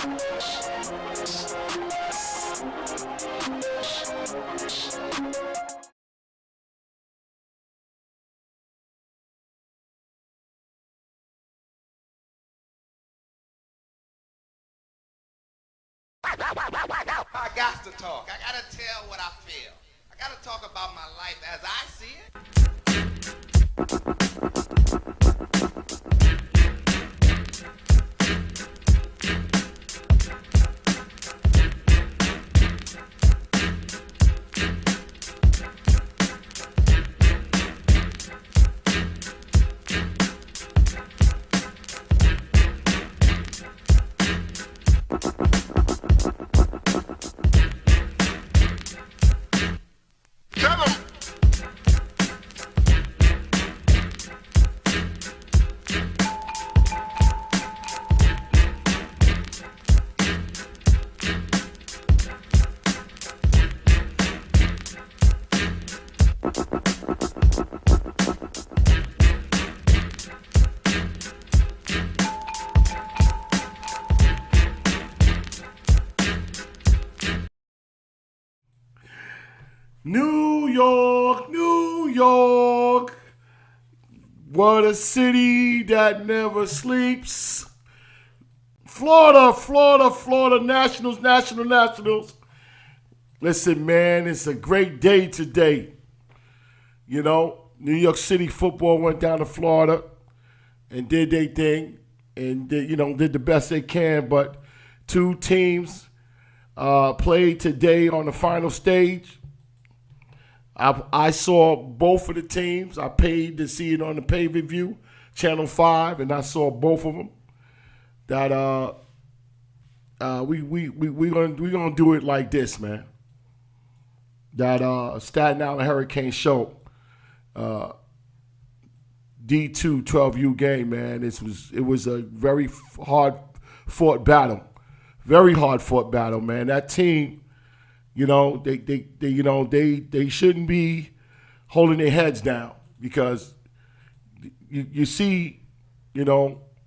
I got to talk. I got to tell what I feel. I got to talk about my life as I see it. New York, New York, what a city that never sleeps. Florida, Florida, Florida, Nationals, Nationals. Listen, man, it's a great day today. You know, New York City football went down to Florida and did their thing and did the best they can, but two teams played today on the final stage. I saw both of the teams. I paid to see it on the pay-per-view, Channel 5, and I saw both of them. That we gonna do it like this, man. That Staten Island Hurricane show, D2 12U game, man. It was a very hard fought battle, man. That team. You know, they shouldn't be holding their heads down because you see,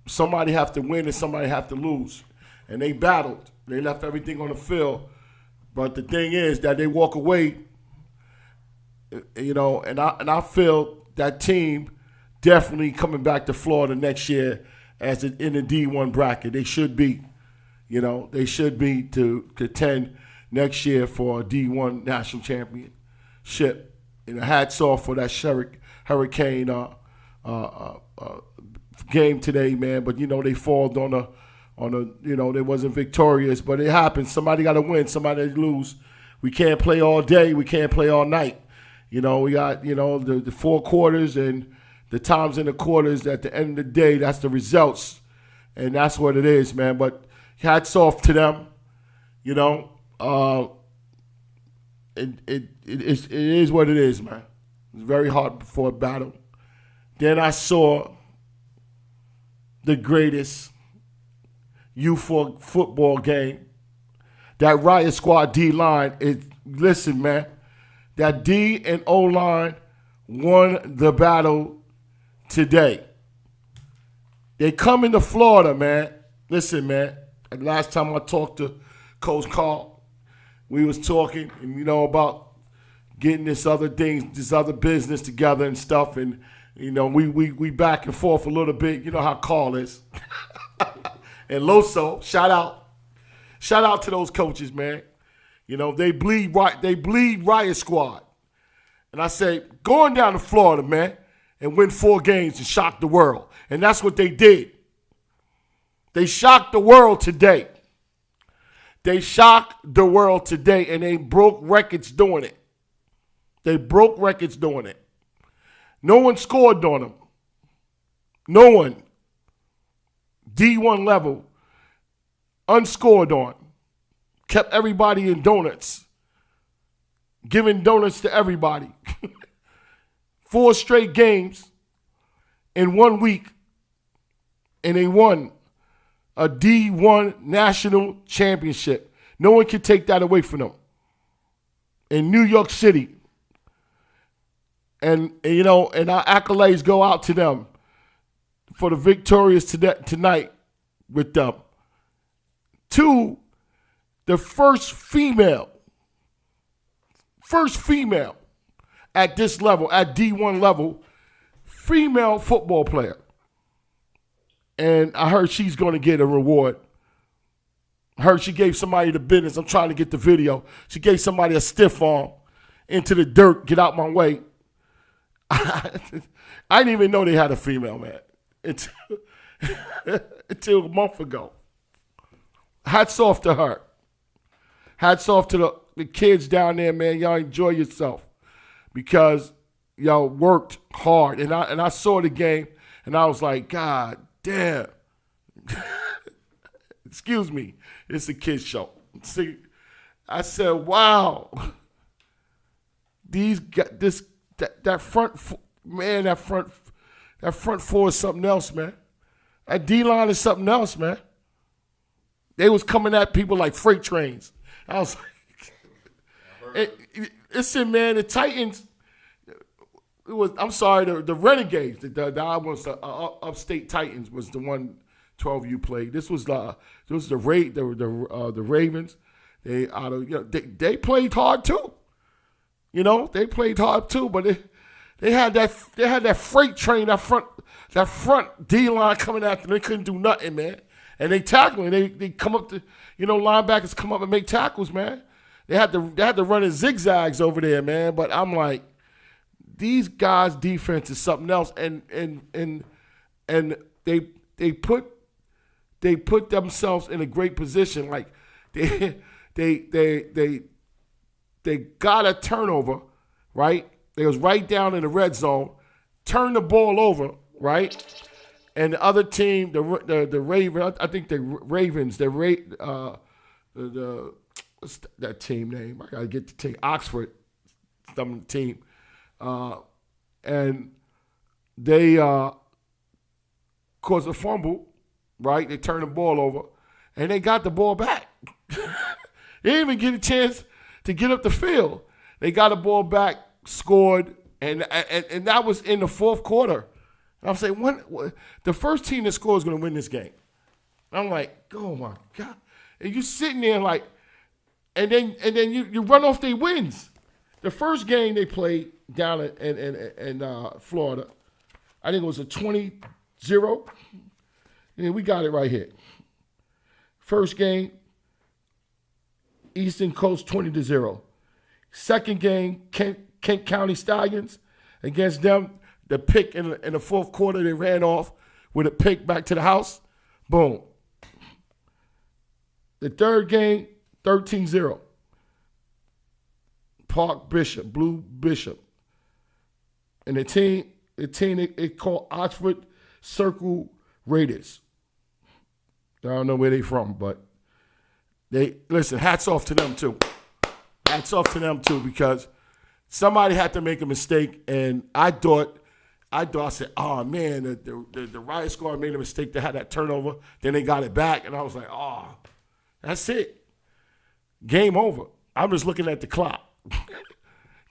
somebody have to win and somebody have to lose. And they battled. They left everything on the field. But the thing is that they walk away, and I feel that team definitely coming back to Florida next year as in the D1 bracket. They should be. They should be to contend next year for a D1 national championship. Hats off for that Hurricane game today, man. But they falled on a they wasn't victorious, but it happens. Somebody got to win, somebody lose. We can't play all day, we can't play all night. We got the four quarters and the times in the quarters. At the end of the day, that's the results, and that's what it is, man. But hats off to them. It is what it is, man. It's very hard for a battle. Then I saw the greatest youth football game. That Riot Squad D-line, listen, man, that D and O-line won the battle today. They come into Florida, man. Listen, man, last time I talked to Coach Carl, we was talking and about getting this other business together and stuff, and we back and forth a little bit. You know how Carl is. And Loso, shout out to those coaches, man. They bleed Riot Squad. And I say, going down to Florida, man, and win 4 games and shock the world. And that's what they did. They shocked the world today. They shocked the world today, and they broke records doing it. No one scored on them. No one. D1 level, unscored on. Kept everybody in donuts. Giving donuts to everybody. 4 straight games in 1 week, and they won a D1 national championship. No one can take that away from them. In New York City. And our accolades go out to them for the victorious tonight with them. Two, the first female at this level, at D1 level, female football player. And I heard she's going to get a reward. I heard she gave somebody the business. I'm trying to get the video. She gave somebody a stiff arm into the dirt, get out my way. I didn't even know they had a female, man, until a month ago. Hats off to her. Hats off to the kids down there, man. Y'all enjoy yourself because y'all worked hard. And I saw the game, and I was like, God damn. Excuse me. It's a kids show. See, I said, wow. That front four is something else, man. That D-line is something else, man. They was coming at people like freight trains. I was like, listen, man, the Titans, the Renegades, the Upstate Titans was the 1-12U played. This was the Ravens. They played hard too. They played hard too, but they had that freight train, that front D-line coming after them. They couldn't do nothing, man. And they tackling. They come up to, linebackers come up and make tackles, man. They had to run in zigzags over there, man. But I'm like, these guys' defense is something else, and they put themselves in a great position. Like they got a turnover, right? They was right down in the red zone, turned the ball over, right? And the other team, the Ravens, I think the Ravens, what's that team name? I gotta get the team. Oxford, some team, and they caused a fumble, right? They turned the ball over, and they got the ball back. They didn't even get a chance to get up the field. They got the ball back, scored, and that was in the fourth quarter. And I'm saying, the first team that scores is going to win this game. I'm like, oh my God. And you sitting there like, and then you run off their wins. The first game they played down in Florida, I think it was a 20-0. Yeah, we got it right here. First game, Eastern Coast 20-0. Second game, Kent County Stallions against them. The pick in the fourth quarter, they ran off with a pick back to the house. Boom. The third game, 13-0. Park Bishop, Blue Bishop. And the team it called Oxford Circle Raiders. I don't know where they from, but listen, hats off to them too. Hats off to them too, because somebody had to make a mistake, and I said, oh man, the Riot Squad made a mistake. They had that turnover, then they got it back, and I was like, oh, that's it. Game over. I'm just looking at the clock.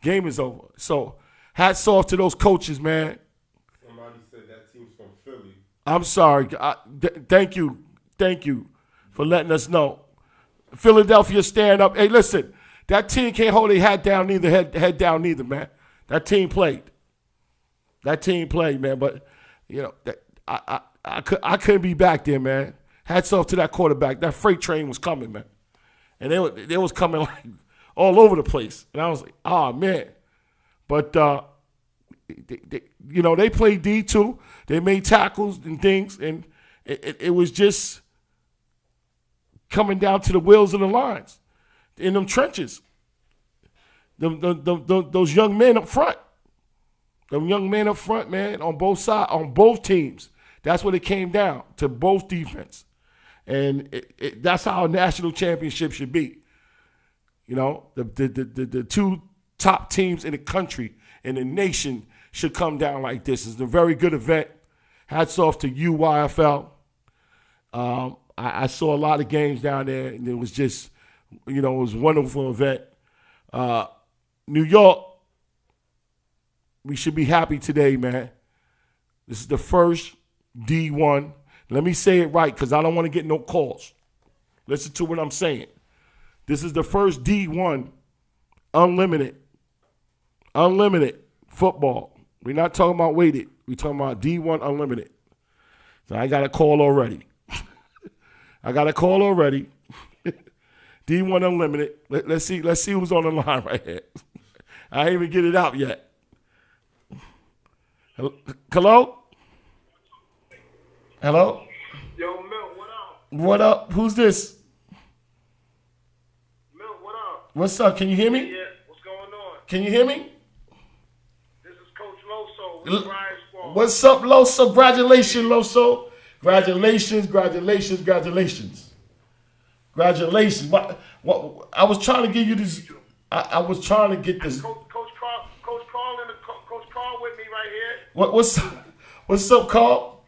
Game is over. So hats off to those coaches, man. Somebody said that team's from Philly. I'm sorry. Thank you for letting us know. Philadelphia, stand up. Hey, listen, that team can't hold their head down neither, man. That team played. Man. But I couldn't be back there, man. Hats off to that quarterback. That freight train was coming, man, and they was coming like all over the place. And I was like, oh man. But they played D2. They made tackles and things, and it was just coming down to the wheels and the lines in them trenches. Those young men up front. Them young men up front, man, on both sides, on both teams. That's what it came down to, both defense. And that's how a national championship should be. The two top teams in the country and the nation should come down like this. It's a very good event. Hats off to UYFL. I saw a lot of games down there, and it was just, it was a wonderful event. New York, we should be happy today, man. This is the first D1. Let me say it right, because I don't want to get no calls. Listen to what I'm saying. This is the first D1 unlimited football. We're not talking about weighted. We're talking about D1 unlimited. So I got a call already. D1 unlimited. Let's see who's on the line right here. I ain't even get it out yet. Hello? Hello? Yo, Milt, what up? What up? Who's this? Milt, what up? What's up? Can you hear me? Yeah, what's going on? Can you hear me? This is Coach Loso with the Riot Squad. What's up, Loso? Congratulations, Loso. Congratulations. What, I was trying to give you this. I was trying to get this. Coach Carl with me right here. What's up, Carl?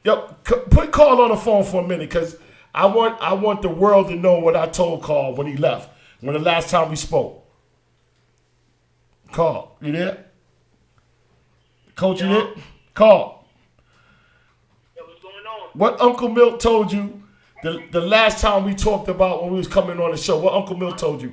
Yo, put Carl on the phone for a minute, because I want the world to know what I told Carl when he left, when the last time we spoke. Carl, you there? Coach, you there? Carl. Yeah, what's going on? What Uncle Milt told you the last time we talked about when we was coming on the show? What Uncle Milt told you?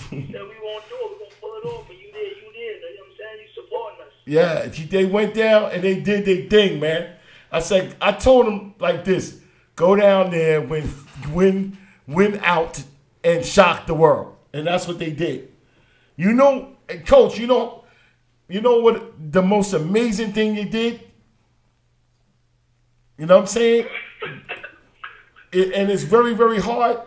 Said we won't do it, we're gonna pull it off, but you did, you know what I'm saying? You supporting us. Yeah, they went down and they did their thing, man. I told them like this: go down there, win out, and shock the world, and that's what they did. You know, Coach, you know what the most amazing thing they did? You know what I'm saying? And it's very, very hard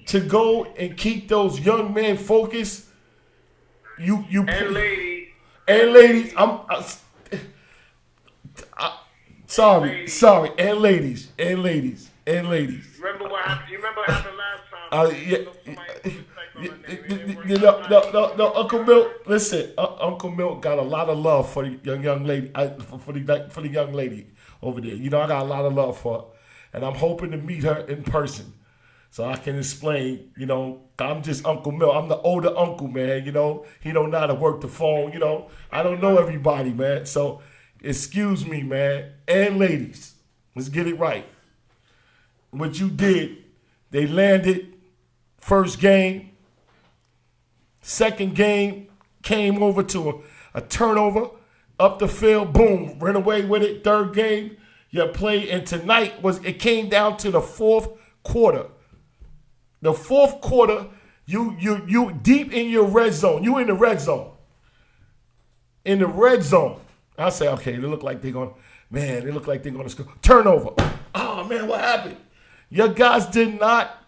to go and keep those young men focused. You And ladies. Sorry, and ladies. Remember what happened? You remember what happened last time? No, Uncle Milt. Listen, Uncle Milt got a lot of love for the young lady, for the young lady over there. You know, I got a lot of love for her, and I'm hoping to meet her in person, so I can explain. You know, I'm just Uncle Milt. I'm the older uncle, man. You know, he don't know how to work the phone. You know, I don't know everybody, man. So, excuse me, man. And ladies, let's get it right. What you did, they landed first game. Second game came over to a turnover up the field. Boom, ran away with it. Third game, you played, and tonight it came down to the fourth quarter. The fourth quarter, you deep in your red zone. You in the red zone. In the red zone. I say, okay, they look like they're going to score. Turnover. Oh, man, what happened? Your guys did not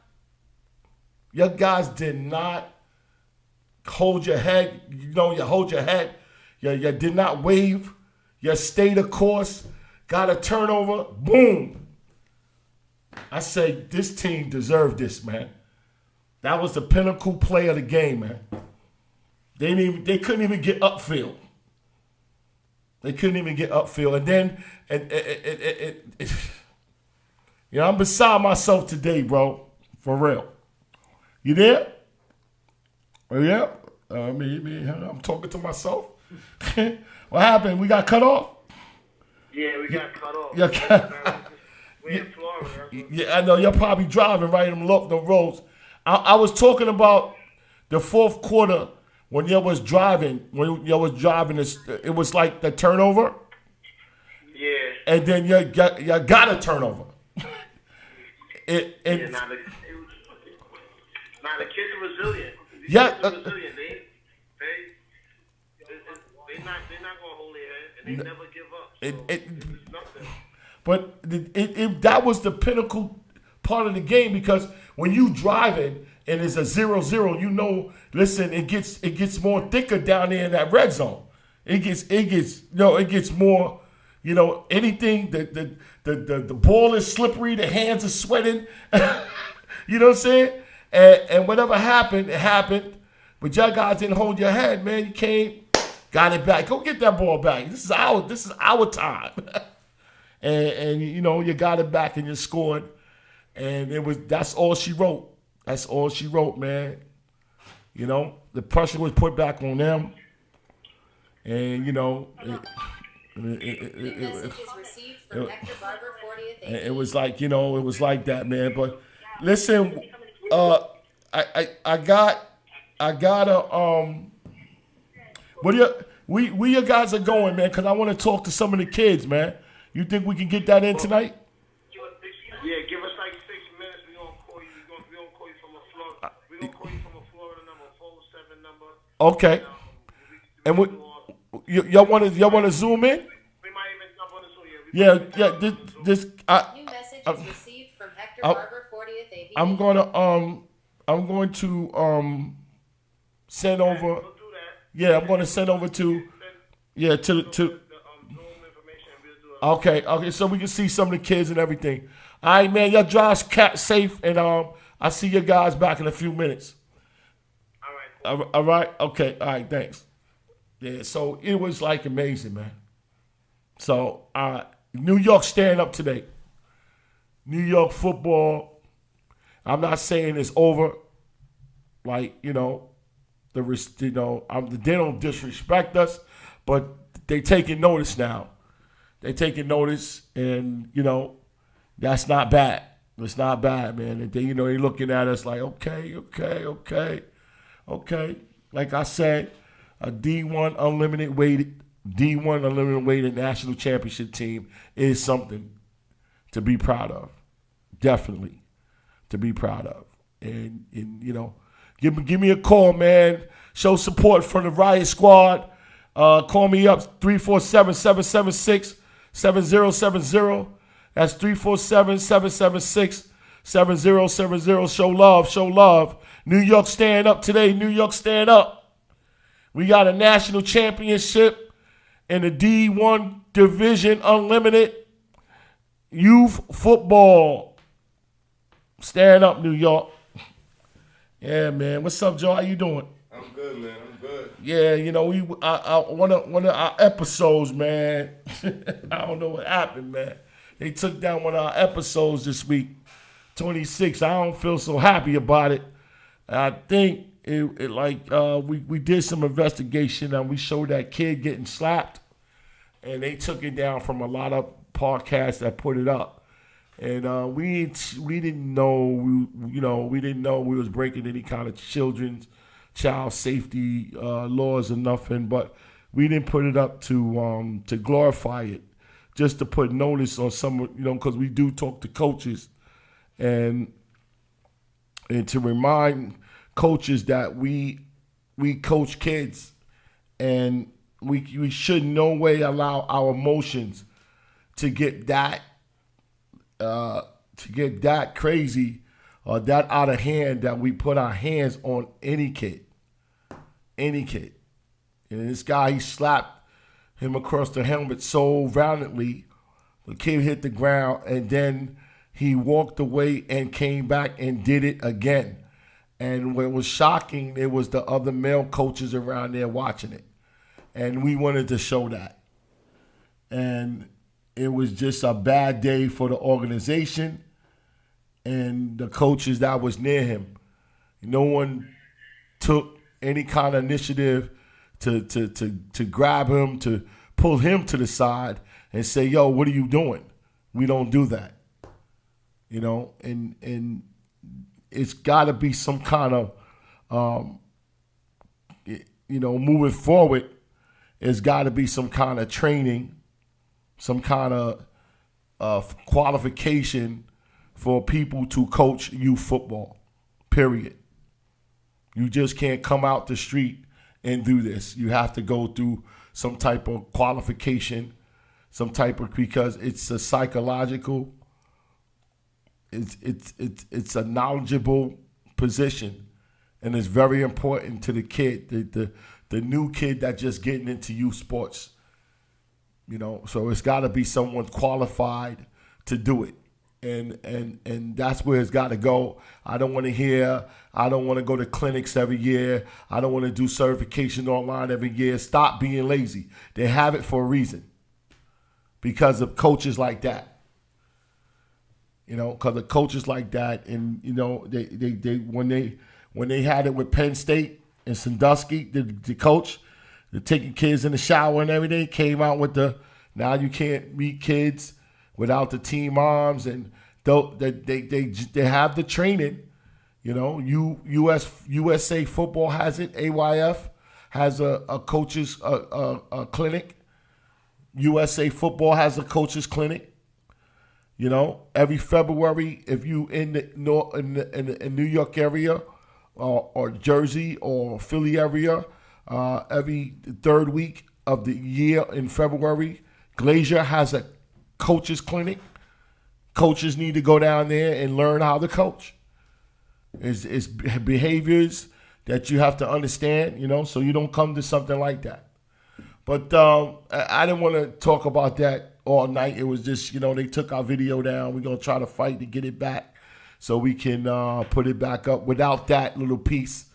hold your head. You know, you hold your head. You did not wave. You stayed the course. Got a turnover. Boom. I say, this team deserved this, man. That was the pinnacle play of the game, man. They couldn't even get upfield. And then, you know, I'm beside myself today, bro. For real. You there? Oh, yeah? I'm talking to myself. What happened? We got cut off? Yeah, we got cut off. We're in Florida. Yeah, I know. You're probably driving, right? Them roads. I was talking about the fourth quarter when you was driving. It was like the turnover. Yeah. And then you got a turnover. Now the kids are resilient. Yeah. They're resilient. They're not gonna hold their head, and they never give up. So it's nothing. But that was the pinnacle part of the game, because when you driving and it's a 0-0, you know, listen, it gets more thicker down there in that red zone. It gets more, you know, anything the ball is slippery, the hands are sweating. You know what I'm saying? And whatever happened, it happened. But y'all guys didn't hold your head, man. You came, got it back. Go get that ball back. This is our time. and you know, you got it back and you scored. And that's all she wrote. That's all she wrote, man. You know, the pressure was put back on them. And you know, Message is received from Hector Barber, 40th. it was like, it was like that, man. But listen, I got a where your guys are going, man? Because I want to talk to some of the kids, man. You think we can get that in tonight? Yeah, give us like 6 minutes. We're gonna call you. We're gonna call you from a Florida. We're gonna call you from a Florida number, 407 number. Okay. And y'all want to zoom in? We might even jump on the Zoom. Yeah. This New message is received from Hector Barber, 40th. AV. I'm going to send over. We'll do that. Yeah, I'm going to send over to. Yeah, to. The Zoom information. We'll do it. Okay, so we can see some of the kids and everything. All right, man, y'all drive safe, and I see you guys back in a few minutes. All right. All right, okay, all right, thanks. Yeah, so it was like amazing, man. So New York stand up today. New York football. I'm not saying it's over. Like they don't disrespect us, but they taking notice now. They taking notice, and that's not bad. It's not bad, man. And they looking at us like, okay. Like I said, a D1 unlimited weighted national championship team is something to be proud of. Definitely to be proud of. And give me a call, man. Show support for the Riot Squad. Call me up, 347-776-7070. That's 347-776-7070. Show love. New York stand up today. New York stand up. We got a national championship in the D1 Division Unlimited Youth Football. Stand up, New York. Yeah, man. What's up, Joe? How you doing? I'm good, man. I'm good. Yeah, one of our episodes, man. I don't know what happened, man. They took down one of our episodes this week, 26. I don't feel so happy about it. I think we did some investigation and we showed that kid getting slapped, and they took it down from a lot of podcasts that put it up. And we didn't know we was breaking any kind of child safety laws or nothing, but we didn't put it up to glorify it, just to put notice on some, because we do talk to coaches, and to remind coaches that we coach kids, and we should no way allow our emotions to get that crazy or that out of hand that we put our hands on any kid. And this guy, he slapped him across the helmet so violently, the kid hit the ground, and then he walked away and came back and did it again. And what was shocking, it was the other male coaches around there watching it. And we wanted to show that. And it was just a bad day for the organization and the coaches that was near him. No one took any kind of initiative to grab him, to pull him to the side and say, yo, what are you doing? We don't do that. And it's got to be some kind of, moving forward, it's got to be some kind of training, some kind of qualification for people to coach youth football, period. You just can't come out the street and do this. You have to go through some type of qualification, because it's a psychological, it's a knowledgeable position, and it's very important to the kid, the new kid that just getting into youth sports. So it's got to be someone qualified to do it, and that's where it's got to go. I don't want to go to clinics every year. I don't want to do certification online every year. Stop being lazy. They have it for a reason, because of coaches like that. Because of coaches like that, and they when they had it with Penn State and Sandusky, the coach, the taking kids in the shower and everything, came out with the now you can't meet kids without the team moms, and they have the training. You know, USA football has it. AYF has a coaches a clinic. USA football has a coaches clinic. You know, every February, if you in the New York area or Jersey or Philly area, every third week of the year in February, Glacier has a coaches clinic. Coaches need to go down there and learn how to coach. It's behaviors that you have to understand, you know, so you don't come to something like that. But I didn't want to talk about that all night. It was just, you know, they took our video down. We're going to try to fight to get it back so we can put it back up without that little piece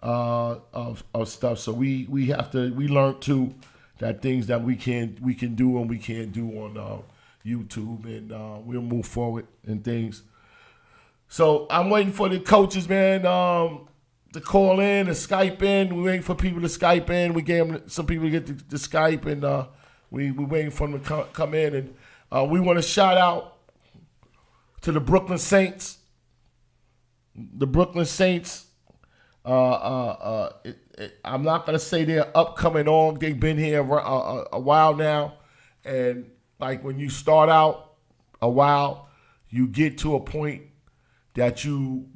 of stuff. So we learned too that things that we can do and we can't do on YouTube, and we'll move forward and things. So I'm waiting for the coaches, man, to call in and Skype in. We're waiting for people to Skype in. We gave them some people to get the Skype, and we're waiting for them to come in. And we want to shout out to the Brooklyn Saints. The Brooklyn Saints, I'm not going to say they're upcoming on. They've been here a while now. And like when you start out a while, you get to a point that you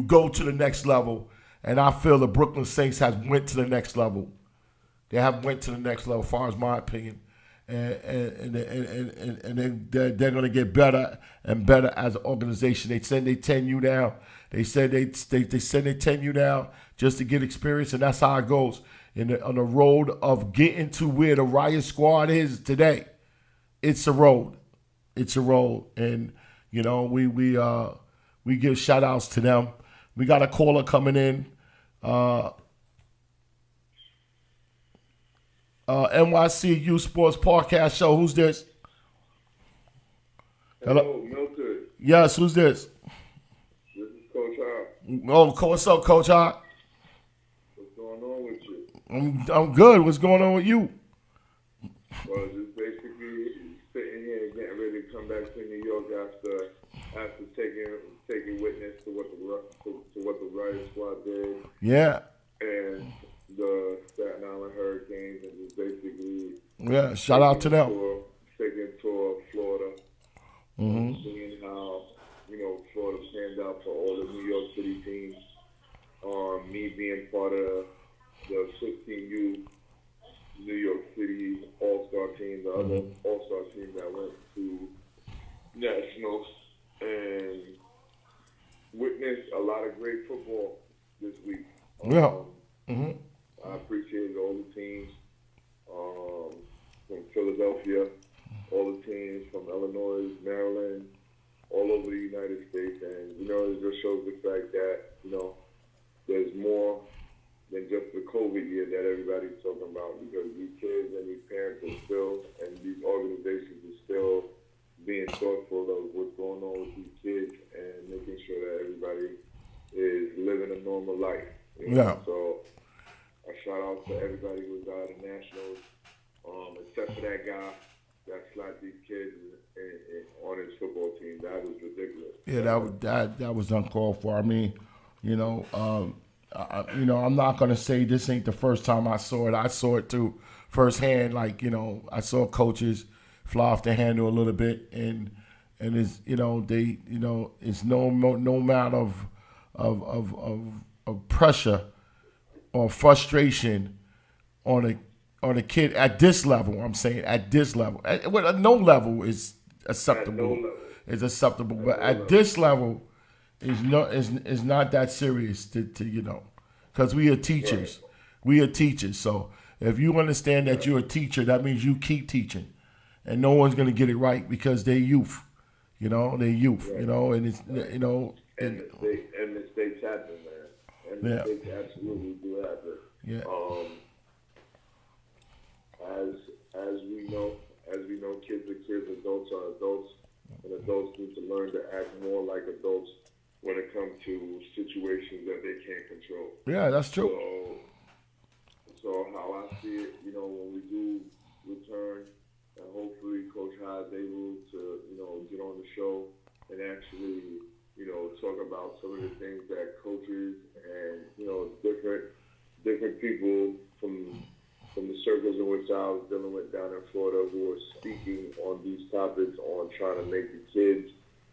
go to the next level, and I feel the Brooklyn Saints has went to the next level. They have went to the next level, as far as my opinion, and they're going to get better and better as an organization. They said they 10 you down. They said they said they 10 you down just to get experience, and that's how it goes on the road of getting to where the Riot Squad is today. It's a road. It's a road, and you know, we give shout outs to them. We got a caller coming in. NYC Youth Sports Podcast Show. Who's this? Hello, Milton. Yes, who's this? This is Coach Hart. Oh, what's up, Coach Hart? What's going on with you? I'm good. What's going on with you? Well, just basically sitting here and getting ready to come back to New York after taking witness to what the Riot Squad did. Yeah. And the Staten Island Hurricanes, and just basically shout out to them. Taking a tour of Florida, Mm-hmm. seeing how Florida panned out for all the New York City teams. Me being part of the 15U New York City All-Star team, the other All-Star team that went to Nationals, and witnessed a lot of great football this week. I appreciated all the teams from Philadelphia, all the teams from Illinois, Maryland, all over the United States, and it just shows the fact that there's more than just the COVID year that everybody's talking about, because these kids and these parents are still, and these organizations are still being thoughtful of what's going on with these kids and making sure that everybody is living a normal life. So a shout out to everybody who's out of Nationals, except for that guy that slapped these kids on his football team. That was ridiculous. Yeah, that was uncalled for. I mean, I'm not gonna say this ain't the first time I saw it. I saw it too firsthand. Like, I saw coaches fly off the handle a little bit, and it's it's no amount of pressure or frustration on a kid at this level. I'm saying at this level. At no level is acceptable. Is acceptable, but at this level is not that serious to because we are teachers. We are teachers. So if you understand that you're a teacher, that means you keep teaching, and no one's gonna get it right because they're youth. They're youth. And it's and mistakes happen, man. And mistakes absolutely do happen. Yeah. As we know, kids are kids, adults are adults, and adults need to learn to act more like adults when it comes to situations that they can't control. Yeah, that's true. So Kai is able to, get on the show and actually, talk about some of the things that coaches and, different people from the circles in which I was dealing with down in Florida who are speaking on these topics on trying to make the kids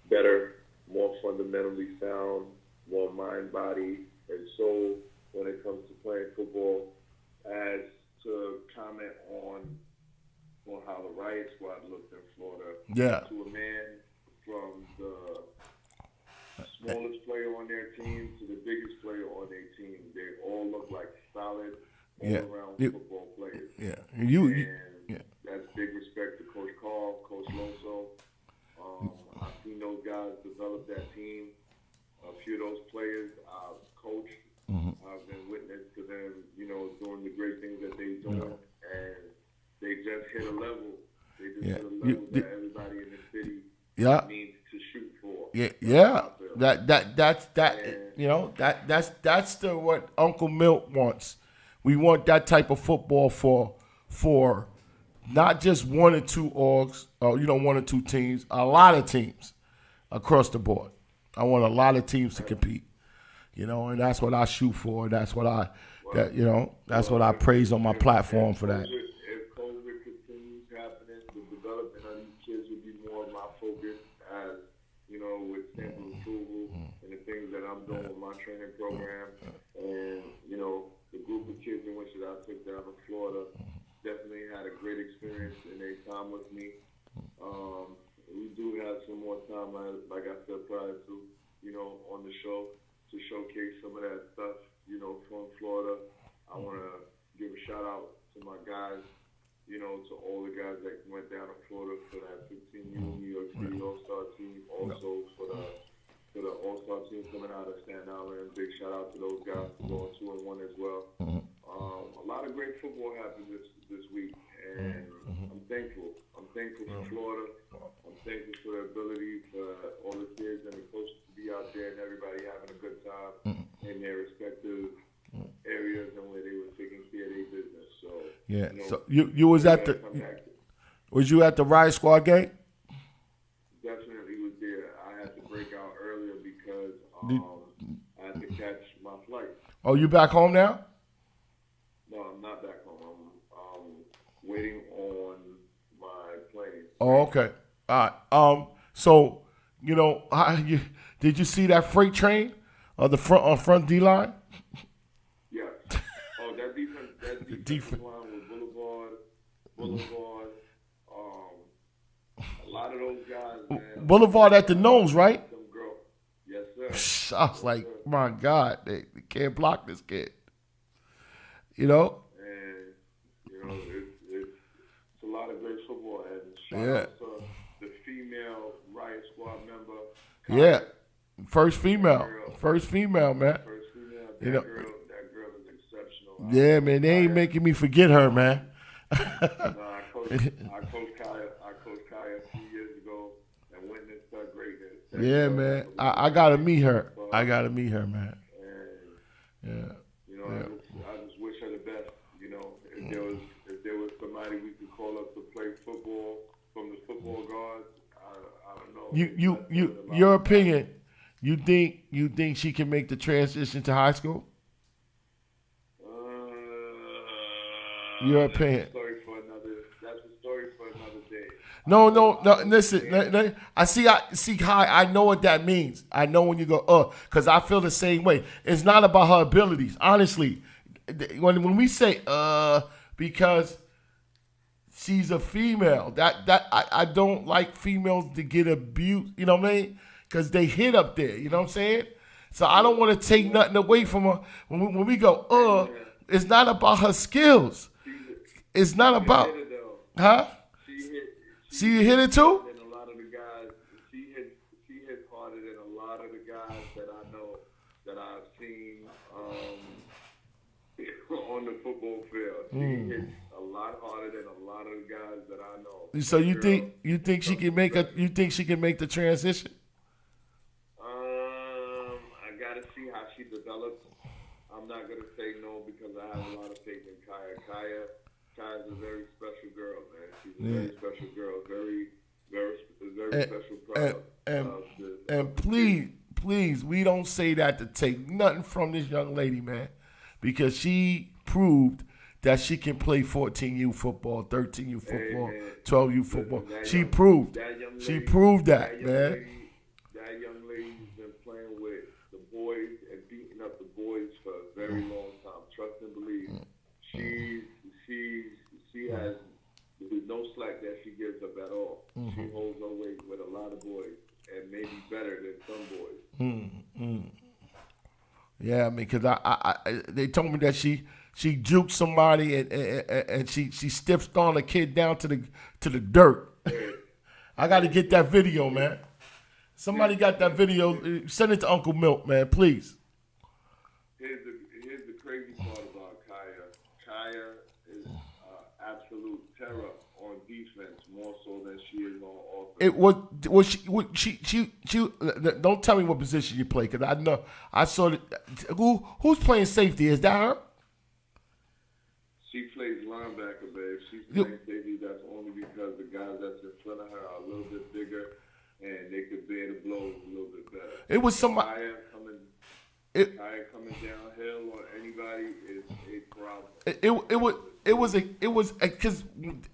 better, more fundamentally sound, more mind, body, and soul when it comes to playing football, as to comment on how the Riot Squad looked in Florida. Yeah. To a man from the smallest player on their team to the biggest player on their team, they all look like solid all-around football players. Yeah. That's big respect to Coach Carl, Coach Loso. I've seen those guys develop that team. A few of those players I've coached. I've been witness to them, doing the great things that they're doing, and they just hit a level. They just hit a level that everybody in the city needs to shoot for. That's the what Uncle Milt wants. We want that type of football for not just one or two orgs, or one or two teams, a lot of teams across the board. I want a lot of teams to compete, and that's what I shoot for. That's what that's what I praise on my platform for that. If COVID continues happening, the development of these kids will be more of my focus, as with stamp of approval and the things that I'm doing with my training program, and the group of kids in which I took down to Florida definitely had a great experience in their time with me. We do have some more time, like I said prior to, on the show to showcase some of that stuff, from Florida. I want to give a shout out to my guys, to all the guys that went down to Florida for that 15U New York City All-Star team, also for the All-Star team coming out of Staten Island. Big shout out to those guys for going 2-1 as well. A lot of great football happened this week, and I'm thankful. I'm thankful for Florida. I'm thankful for the ability for all the kids and the coaches to be out there and everybody having a good time in their respective areas and where they were taking care of their business. So so you was at the Riot Squad game? Definitely was there. I had to break out earlier because I had to catch my flight. Oh, you back home now? No, I'm not back home. I'm waiting on my plane. Oh, okay. All right. So, did you see that freight train on the front D line? Yeah. Oh, that defense line was Boulevard. A lot of those guys, man. Boulevard at the nose, right? Some girl. Yes, sir. I was like, my God, they can't block this kid. And it's a lot of great football. And shout out to the female Riot Squad member. Yeah, first female, man. First female. That girl is exceptional. Yeah, man, they ain't making me forget her, man. I coached Kaya a few years ago and witnessed her greatness. Yeah, man. I gotta meet her. Man. And, I just wish her the best. If there was somebody we could call up to play football from the football guards, I don't know. Your opinion, you think she can make the transition to high school? Your opinion. That's a story for another day. No. Listen, I see how I know what that means. I know when you go, because I feel the same way. It's not about her abilities, honestly. When we say, because she's a female, that I don't like females to get abused. You know what I mean? Because they hit up there. You know what I'm saying? So I don't want to take nothing away from her. When we go, it's not about her skills. It's not about, huh? She hit it too? And a lot of the guys, she hit harder than a lot of the guys that I know, that I've seen on the football field. She hit a lot harder than a lot of the guys that I know. So you think she can make the transition? I gotta see how she develops. I'm not gonna say no because I have a lot of faith in Kaya. Kaya's a very special girl, man. She's a very special girl, very very special product. And please, we don't say that to take nothing from this young lady, man, because she proved that she can play 14U football, 13U football, 12U football. She proved that, man. That young lady's been playing with the boys and beating up the boys for a very long time. Trust and believe. She has no slack that she gives up at all. She holds her weight with a lot of boys and maybe better than some boys. Yeah, I mean, because they told me that she juked somebody and she stiffed on a kid down to the dirt. I got to get that video, man. Somebody got that video. Send it to Uncle Milt, man, please. Here's the crazy part about Kaya. Kaya is absolute terror on defense, more so than she is on offense. She don't tell me what position you play, because I know I saw that. Who's playing safety? Is that her? She plays linebacker, babe. She's playing safety. That's only because the guys that's in front of her are a little bit bigger and they could bear the blows a little bit better. It was somebody. Kaya coming downhill on anybody is a problem. It was because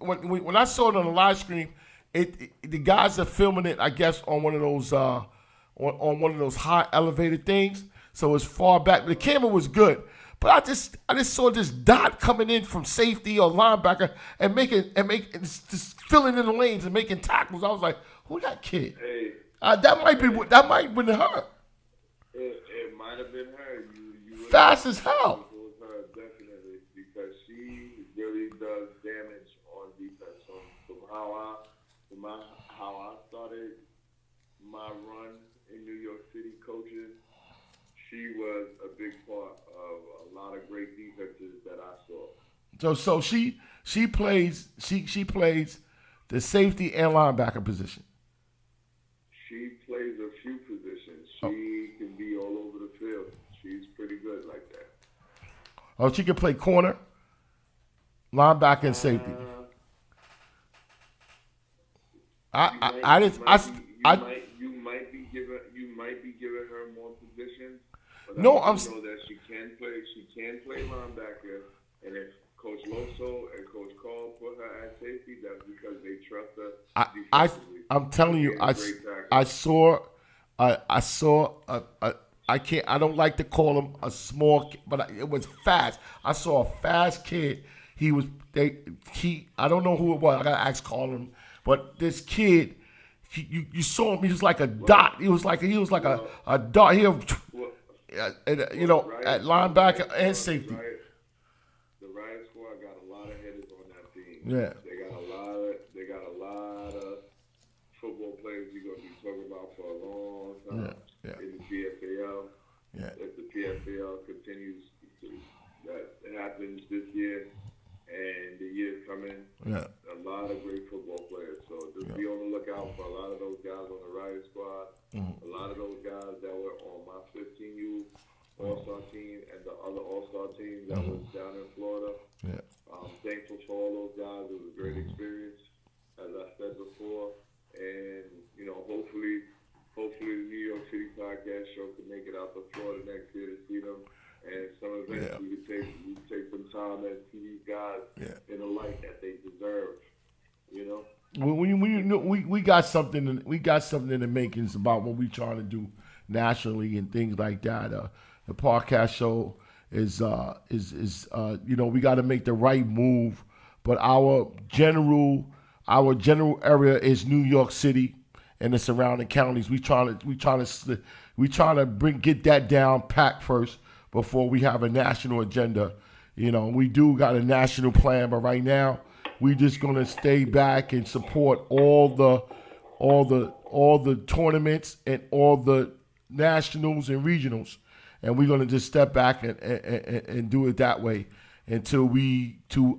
when I saw it on the live stream, the guys are filming it, I guess, on one of those on one of those high elevated things, so it's far back. The camera was good, but I just saw this dot coming in from safety or linebacker and just filling in the lanes and making tackles. I was like, who that kid? Hey, that might have been her. It might have been her. You Fast as hell. It was her, definitely, because she really does damage on defense. From how I started my run in New York City coaching, she was a big part of a lot of great defenses that I saw. So she plays the safety and linebacker position. She plays a few positions. She can be all over the field. She's pretty good like that. Oh, she can play corner, linebacker, and safety. You might be giving her more positions. But no, I know that she can play linebacker, and if Coach Loso and Coach Call put her at safety, that's because they trust her defensively. I'm telling you, I saw I don't like to call him a small kid, but it was fast. I saw a fast kid. I don't know who it was. I gotta ask Colin, but this kid, you saw him. He was like a dot. He was like a dot. He, at linebacker and safety. The Riot squad got a lot of hitters on that team. Yeah, they got a lot of football players you're gonna be talking about for a long time in the PFAL. Yeah. If the PFAL continues, that happens this year and the years coming. Yeah. A lot of great football players. So just be on the lookout for a lot of those guys on the Riot squad. A lot of those guys that were on my 15U All-Star team and the other All-Star team that was down in Florida. Yeah. I'm thankful for all those guys. It was a great experience, as I said before. And, hopefully the New York City podcast show can make it out to Florida next year to see them. And some events we could take some time and see these guys in the light that they deserve. We got something in the makings about what we trying to do nationally and things like that. The podcast show is we got to make the right move, but our general area is New York City and the surrounding counties. We trying to get that down packed first before we have a national agenda. We do got a national plan, but right now we just gonna stay back and support all the tournaments and all the nationals and regionals, and we're gonna just step back and do it that way until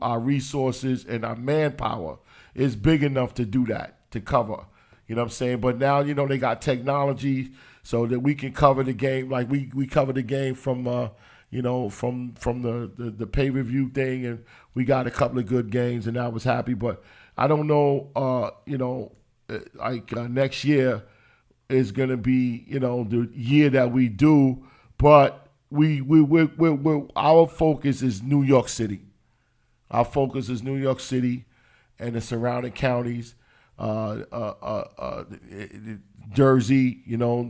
our resources and our manpower is big enough to do that, to cover. You know what I'm saying? But now, they got technology so that we can cover the game like we cover the game from from the pay-per-view thing, and we got a couple of good games, and I was happy. But I don't know, next year is going to be, the year that we do, but our focus is New York City. Our focus is New York City and the surrounding counties, Jersey,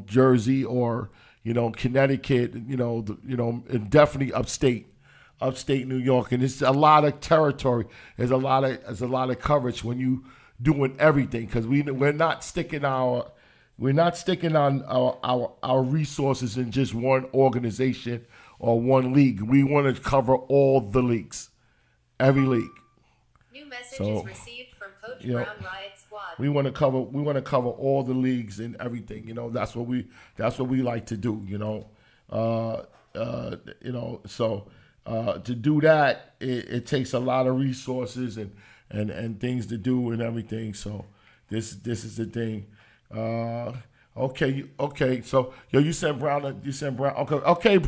Jersey or, Connecticut, and definitely upstate New York. And it's a lot of territory. There's a lot of coverage when you doing everything, because we're not sticking on our resources in just one organization or one league. We want to cover all the leagues, every league. New messages received from Coach Brown Riot Squad. We want to cover all the leagues and everything. That's what we like to do. So to do that, it takes a lot of resources and things to do and everything. So this is the thing. Okay. So you sent Brown. Okay.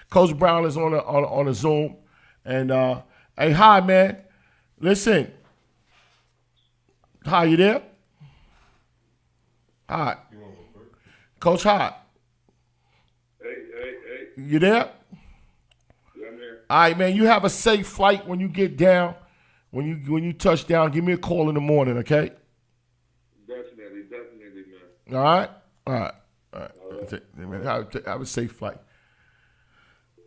Coach Brown is on a Zoom, and hey, hi man. Listen. Hi, you there? Hi. Coach, hi. Hey. You there? Yeah, I'm here. All right, man. You have a safe flight when you get down. When you touch down, give me a call in the morning, okay? Definitely, man. All right. Man, have a safe flight.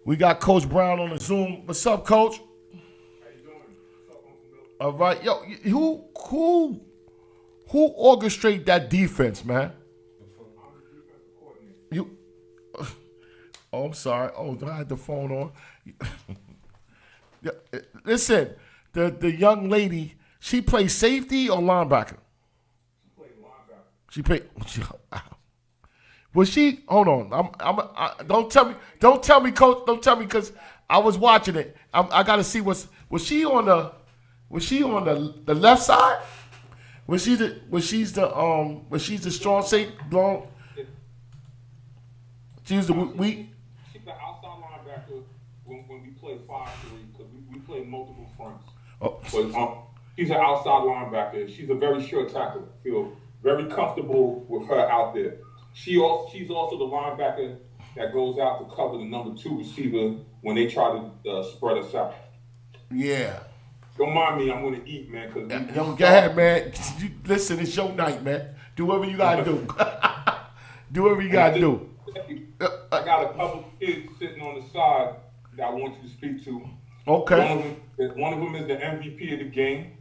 We got Coach Brown on the Zoom. What's up, Coach? How you doing? What's up, Uncle Bill? All right, yo, who orchestrate that defense, man? I'm the defensive coordinator. You. Oh, I'm sorry. Oh, I had the phone on. Listen, the young lady, she plays safety or linebacker? She played linebacker. She played. Was she? Hold on. Don't tell me, Coach. Don't tell me, because I was watching it. I got to see was she on the left side? Was she the strong safety? Long. She was the weak. She's the outside linebacker when we play 5-3, because we play multiple fronts. Oh. But she's an outside linebacker. She's a very sure tackler. I feel very comfortable with her out there. She's also the linebacker that goes out to cover the number 2 receiver when they try to spread us out. Yeah. Don't mind me. I'm going to eat, man. Go ahead, man. Listen, it's your night, man. Do whatever you got to do. Do whatever you got to do. I got a couple kids sitting on the side that I want you to speak to. Okay. One of them is the MVP of the game.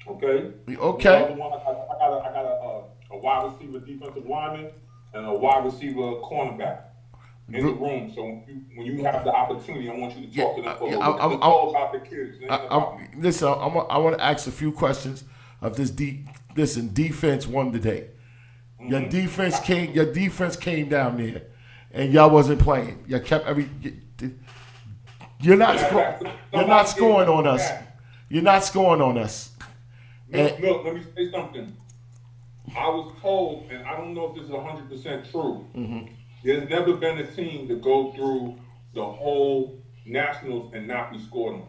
Okay. Okay. The other one, I got a wide receiver, defensive lineman, and a wide receiver, cornerback in the room. So when you have the opportunity, I want you to talk to them for a little bit. It's all about the kids. Listen, I want to ask a few questions of this. Listen, defense won today. Your defense came down there, and y'all wasn't playing. Y'all kept You're not scoring on us. You're not scoring on us. Look, let me say something. I was told, and I don't know if this is 100% true. Mm-hmm. There's never been a team to go through the whole Nationals and not be scored on.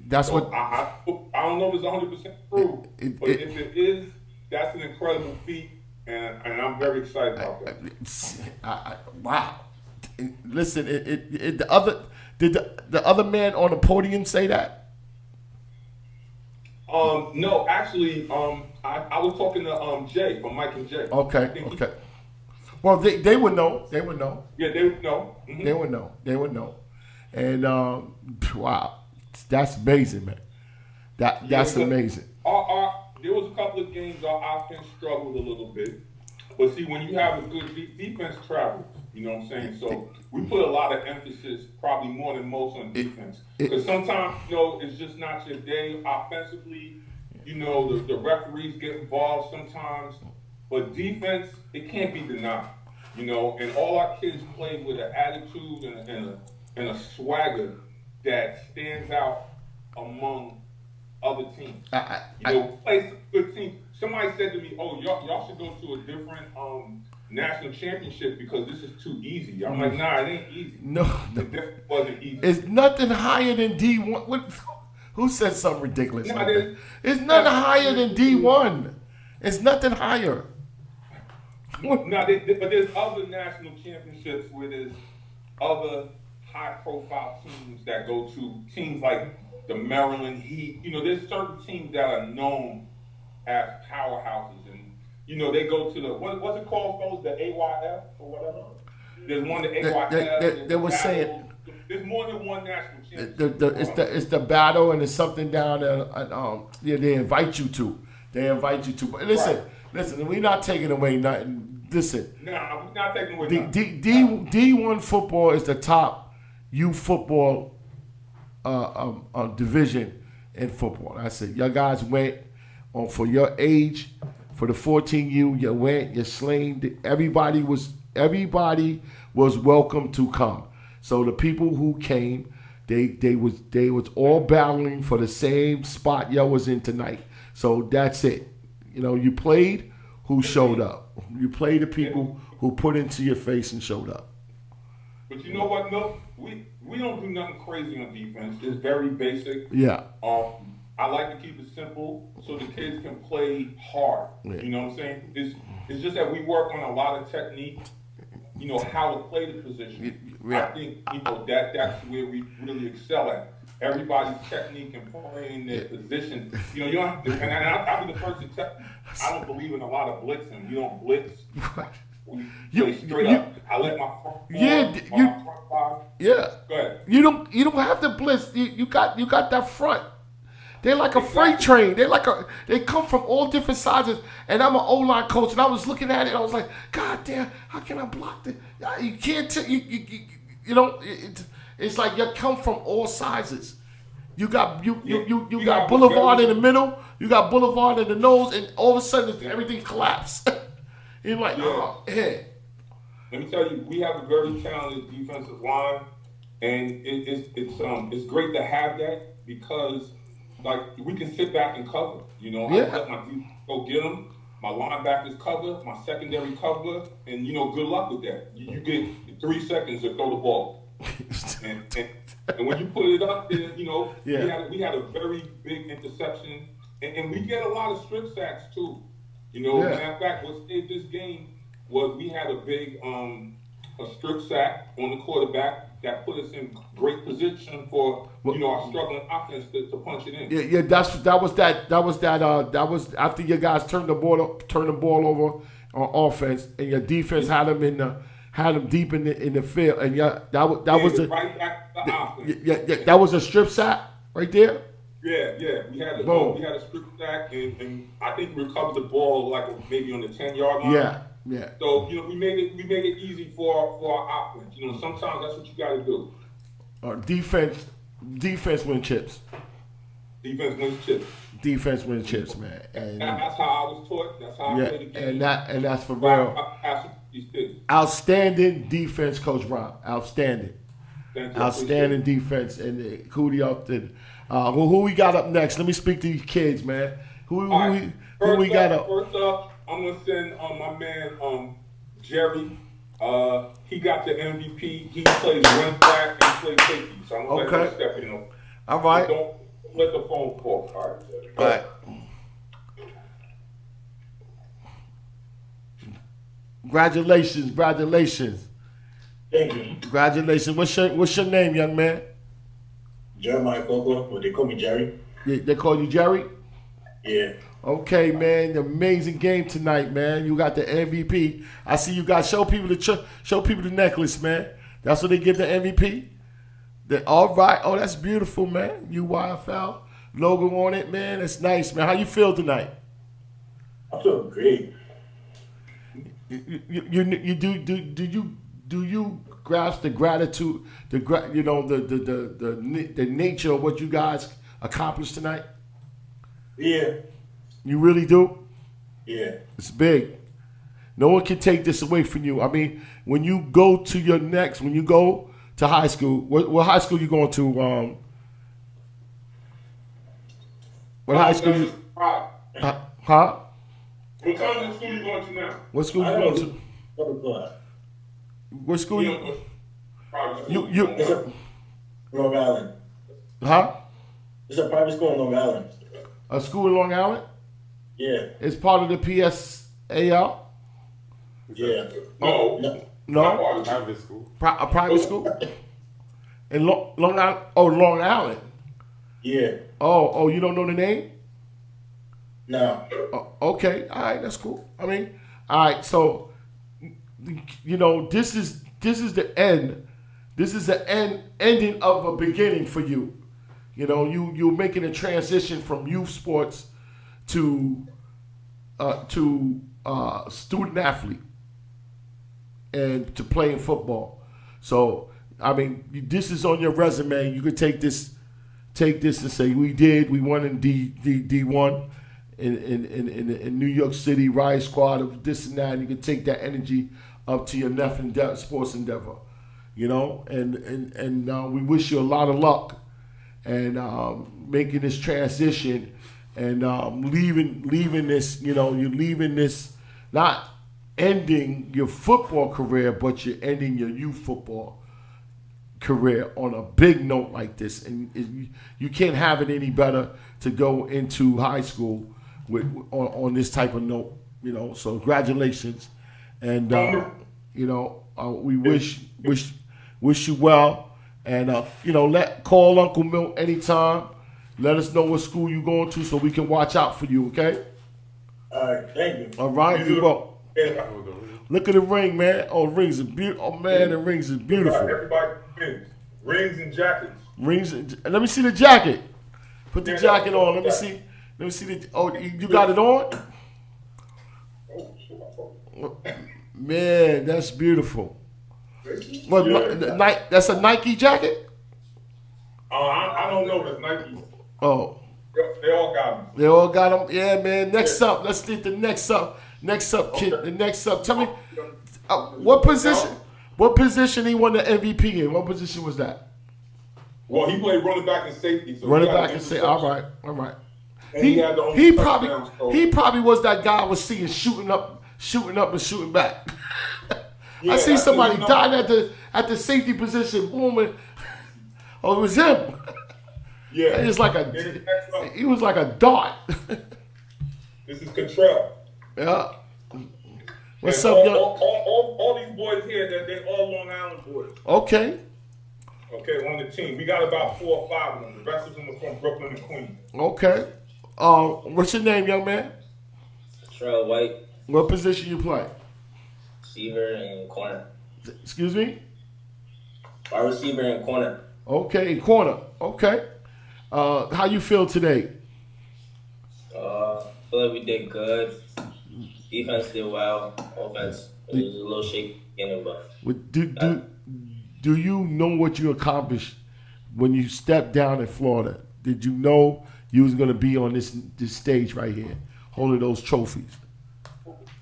That's what I don't know if it's 100% true, but if it is, that's an incredible feat, and I'm very excited about that. Wow! Listen, did the other man on the podium say that? No, actually, I was talking to Jay from Mike and Jay. Okay. Well, they would know. They would know. Yeah, they would know. Mm-hmm. They would know. And wow, that's amazing, man. That's amazing. There was a couple of games our offense struggled a little bit, but see, when you have a good defense travels, you know what I'm saying. So we put a lot of emphasis, probably more than most, on defense, because sometimes it's just not your day offensively. The referees get involved sometimes, but defense, it can't be denied. And all our kids play with an attitude and a swagger that stands out among other teams. Play some good teams. Somebody said to me, "Oh, y'all should go to a different national championship because this is too easy." I'm like, "Nah, it ain't easy." No. It wasn't easy. It's nothing higher than D1. Who said something ridiculous like that? It's nothing higher than D1. It's nothing higher. No, but there's other national championships where there's other high-profile teams that go to teams like the Maryland Heat. You know, there's certain teams that are known as powerhouses, and you know they go to the what's it called, fellas? The AYF or whatever. There's one the AYF. They were saying there's more than one national championship. It's the battle, and it's something down there. They invite you to. But listen, we're not taking away nothing. Listen. No, we're not taking away nothing. D1 football is the top youth football division in football. I said, your guys went on for your age, for the 14U. You went, you slain. Everybody was welcome to come. So the people who came, they was all battling for the same spot y'all was in tonight. So that's it. You know, you played who showed up. You played the people who put into your face and showed up. But you know what, Milt? We don't do nothing crazy on defense. It's very basic. Yeah. I like to keep it simple so the kids can play hard. Yeah. You know what I'm saying? It's just that we work on a lot of technique. You know how to play the position. Yeah. I think that's where we really excel at. Everybody's technique and playing their position. You know, you don't have to, and I'll be the first to tell you, I don't believe in a lot of blitzing. We don't blitz. We play straight up. I let my front five. Yeah. Go ahead. You don't have to blitz. You got that front. They're like a freight train. They come from all different sizes. And I'm an O-line coach, and I was looking at it, and I was like, God damn, how can I block this? You can't. You know, it's like you come from all sizes. You got Boulevard in the middle. You got Boulevard in the nose, and all of a sudden everything collapsed. You're like, oh, yeah. Let me tell you, we have a very talented defensive line, and it's great to have that because like we can sit back and cover. You know, I let my defense go get them. My linebackers cover, my secondary cover, and you know, good luck with that. You get 3 seconds to throw the ball, and when you put it up, then you know we had a very big interception, and we get a lot of strip sacks too. You know, matter of fact, what saved this game was we had a big a strip sack on the quarterback that put us in great position for our struggling offense to punch it in. Yeah, that was after your guys turned the ball over on offense, and your defense had them deep in the field, and that was right back to the offense. That was a strip sack right there. Yeah, we had a strip sack, and I think we recovered the ball like maybe on the 10-yard line. Yeah. So we made it easy for our offense. You know, sometimes that's what you got to do. Defense wins chips. Defense wins chips, man. And that's how I was taught. That's how I played the game. And that's for real. Outstanding defense, Coach Brown. Outstanding. Outstanding defense, and kudos up to. Who we got up next? Let me speak to these kids, man. Who we got up? First up, I'm gonna send my man Jerry. He got the MVP. He plays wing back and plays safety. So I'm gonna let him step in. All right. Don't let the phone fall. All right. Congratulations. Thank you. Congratulations. What's your name, young man? Jeremiah Coco, but they call me Jerry. They call you Jerry? Yeah. Okay, man. Amazing game tonight, man. You got the MVP. I see you guys show people the necklace, man. That's what they give the MVP. All right. Oh, that's beautiful, man. UYFL logo on it, man. That's nice, man. How you feel tonight? I feel great. Do you grasp the gratitude, the nature of what you guys accomplished tonight? Yeah. You really do? Yeah. It's big. No one can take this away from you. I mean, when you go to high school, what high school you going to? What high school you? Huh? What kind of school you going to now? What school you going to? What school you? It's a Long Island. Huh? It's a private school in Long Island. A school in Long Island? Yeah. It's part of the PSAL? Yeah. No. No? Private school. A private school? In Long Island? Oh, Long Island. Yeah. Oh, you don't know the name? No. Okay, all right, that's cool. I mean, all right, so this is the end. This is the ending of a beginning for you. You're making a transition from youth sports to student athlete and to playing football. So, I mean, this is on your resume. You could take this and say we won in D1 in New York City, RIOT squad of this and that. And you can take that energy up to your next sports endeavor, and we wish you a lot of luck and making this transition and leaving this, you're leaving this, not ending your football career, but you're ending your youth football career on a big note like this. And you can't have it any better to go into high school on this type of note, so congratulations. And, we wish you well. And, call Uncle Milt anytime. Let us know what school you're going to so we can watch out for you, okay? All right. Thank you. All right, you go. Look at the ring, man. Oh, the rings are beautiful. Oh, man, the rings are beautiful. Everybody rings and jackets. Rings. Let me see the jacket. Put the jacket on. Let me see. Let me see the. Oh, you got it on? Man, that's beautiful. What? That's a Nike jacket? I don't know. That's Nike. Oh. They all got them. They all got them. Yeah, man. Next up. Let's get the next up. Next up, kid. The next up. Tell me, what position? What position he won the MVP in? What position was that? Well, he played running back and safety. So running back and safety. All right. And He probably was that guy I was seeing shooting up and shooting back. Yeah, I see somebody died at the safety position. Boom! And, it was him. Yeah, he was like a dart. This is Contrell. Yeah. What's and up, young? All these boys here, they're all Long Island boys. Okay, on the team. We got about 4 or 5 of them. The rest of them are from Brooklyn and Queens. Okay. What's your name, young man? Trell White. What position you play? Receiver and corner. Excuse me? Wide receiver and corner. Okay, corner. Okay. How you feel today? I feel like we did good. Defense did well. Offense, it was a little shaky beginning, but do you know what you accomplished when you stepped down in Florida? Did you know you was going to be on this stage right here, holding those trophies?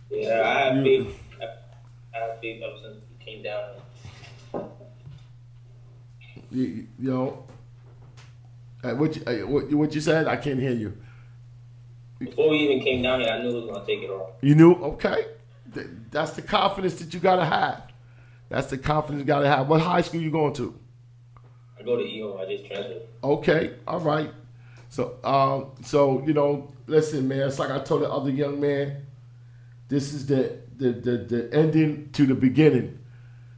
Yeah, I had faith. I had faith ever since we came down. What you said? I can't hear you. Before we even came down here, I knew we was gonna take it off. You knew? Okay. That's the confidence that you gotta have. That's the confidence you gotta have. What high school you going to? I go to EO. I just transferred. Okay. All right. So listen, man. It's like I told the other young man. This is the ending to the beginning.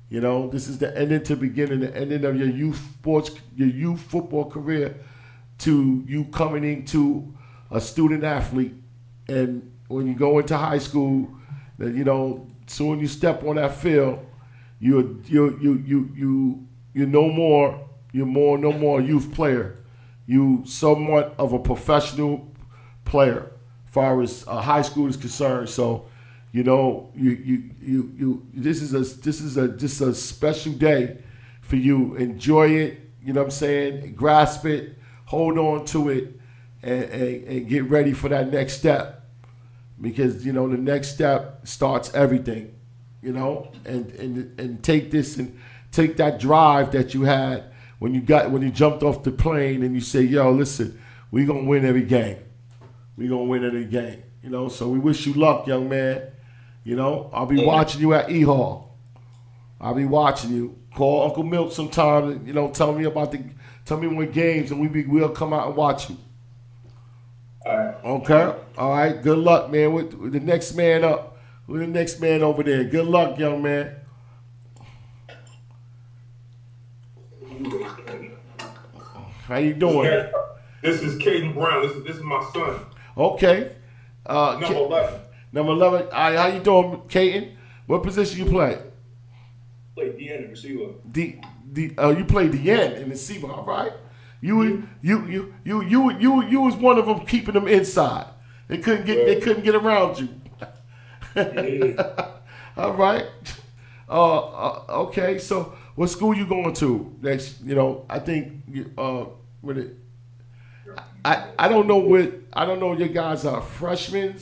This is the ending to beginning, the ending of your youth football career, to you coming into a student athlete. And when you go into high school, soon you step on that field, you're no more a youth player. You somewhat of a professional player, as far as high school is concerned. So, this is a special day for you. Enjoy it. You know what I'm saying? Grasp it, hold on to it, and get ready for that next step. Because the next step starts everything. And take this and take that drive that you had when you jumped off the plane and you say, yo, listen, we gonna win every game. We gonna win every game. So we wish you luck, young man. I'll be watching you at E-Hall. I'll be watching you. Call Uncle Milt sometime. Tell me when games, and we'll come out and watch you. All right. Okay. All right. Good luck, man. With the next man up. Who's the next man over there? Good luck, young man. How you doing? This is Caden Brown. This is my son. Okay. Number 11. Number 11. All right, how you doing, Caden? What position you play? Play DN and receiver. You play the end in the receiver, all right? You was one of them keeping them inside. They couldn't get around you. All right. Okay. So, what school you going to next? I think I don't know your guys are freshmen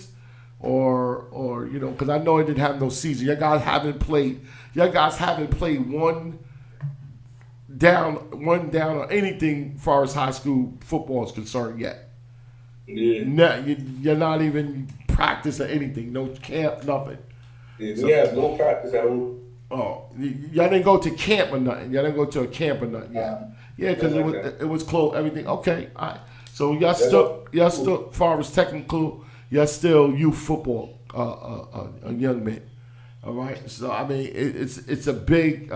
or because I know it didn't have no season. Your guys haven't played one down or anything as far as high school football is concerned yet. Yeah. You're not even practice or anything. No camp, nothing. Yeah, we have no practice at all. Oh, y'all didn't go to camp or nothing. Y'all didn't go to a camp or nothing. Yeah, because it was close. Everything okay. All right. So y'all still, far as technical, y'all still youth football, a young man. All right. So I mean, it's a big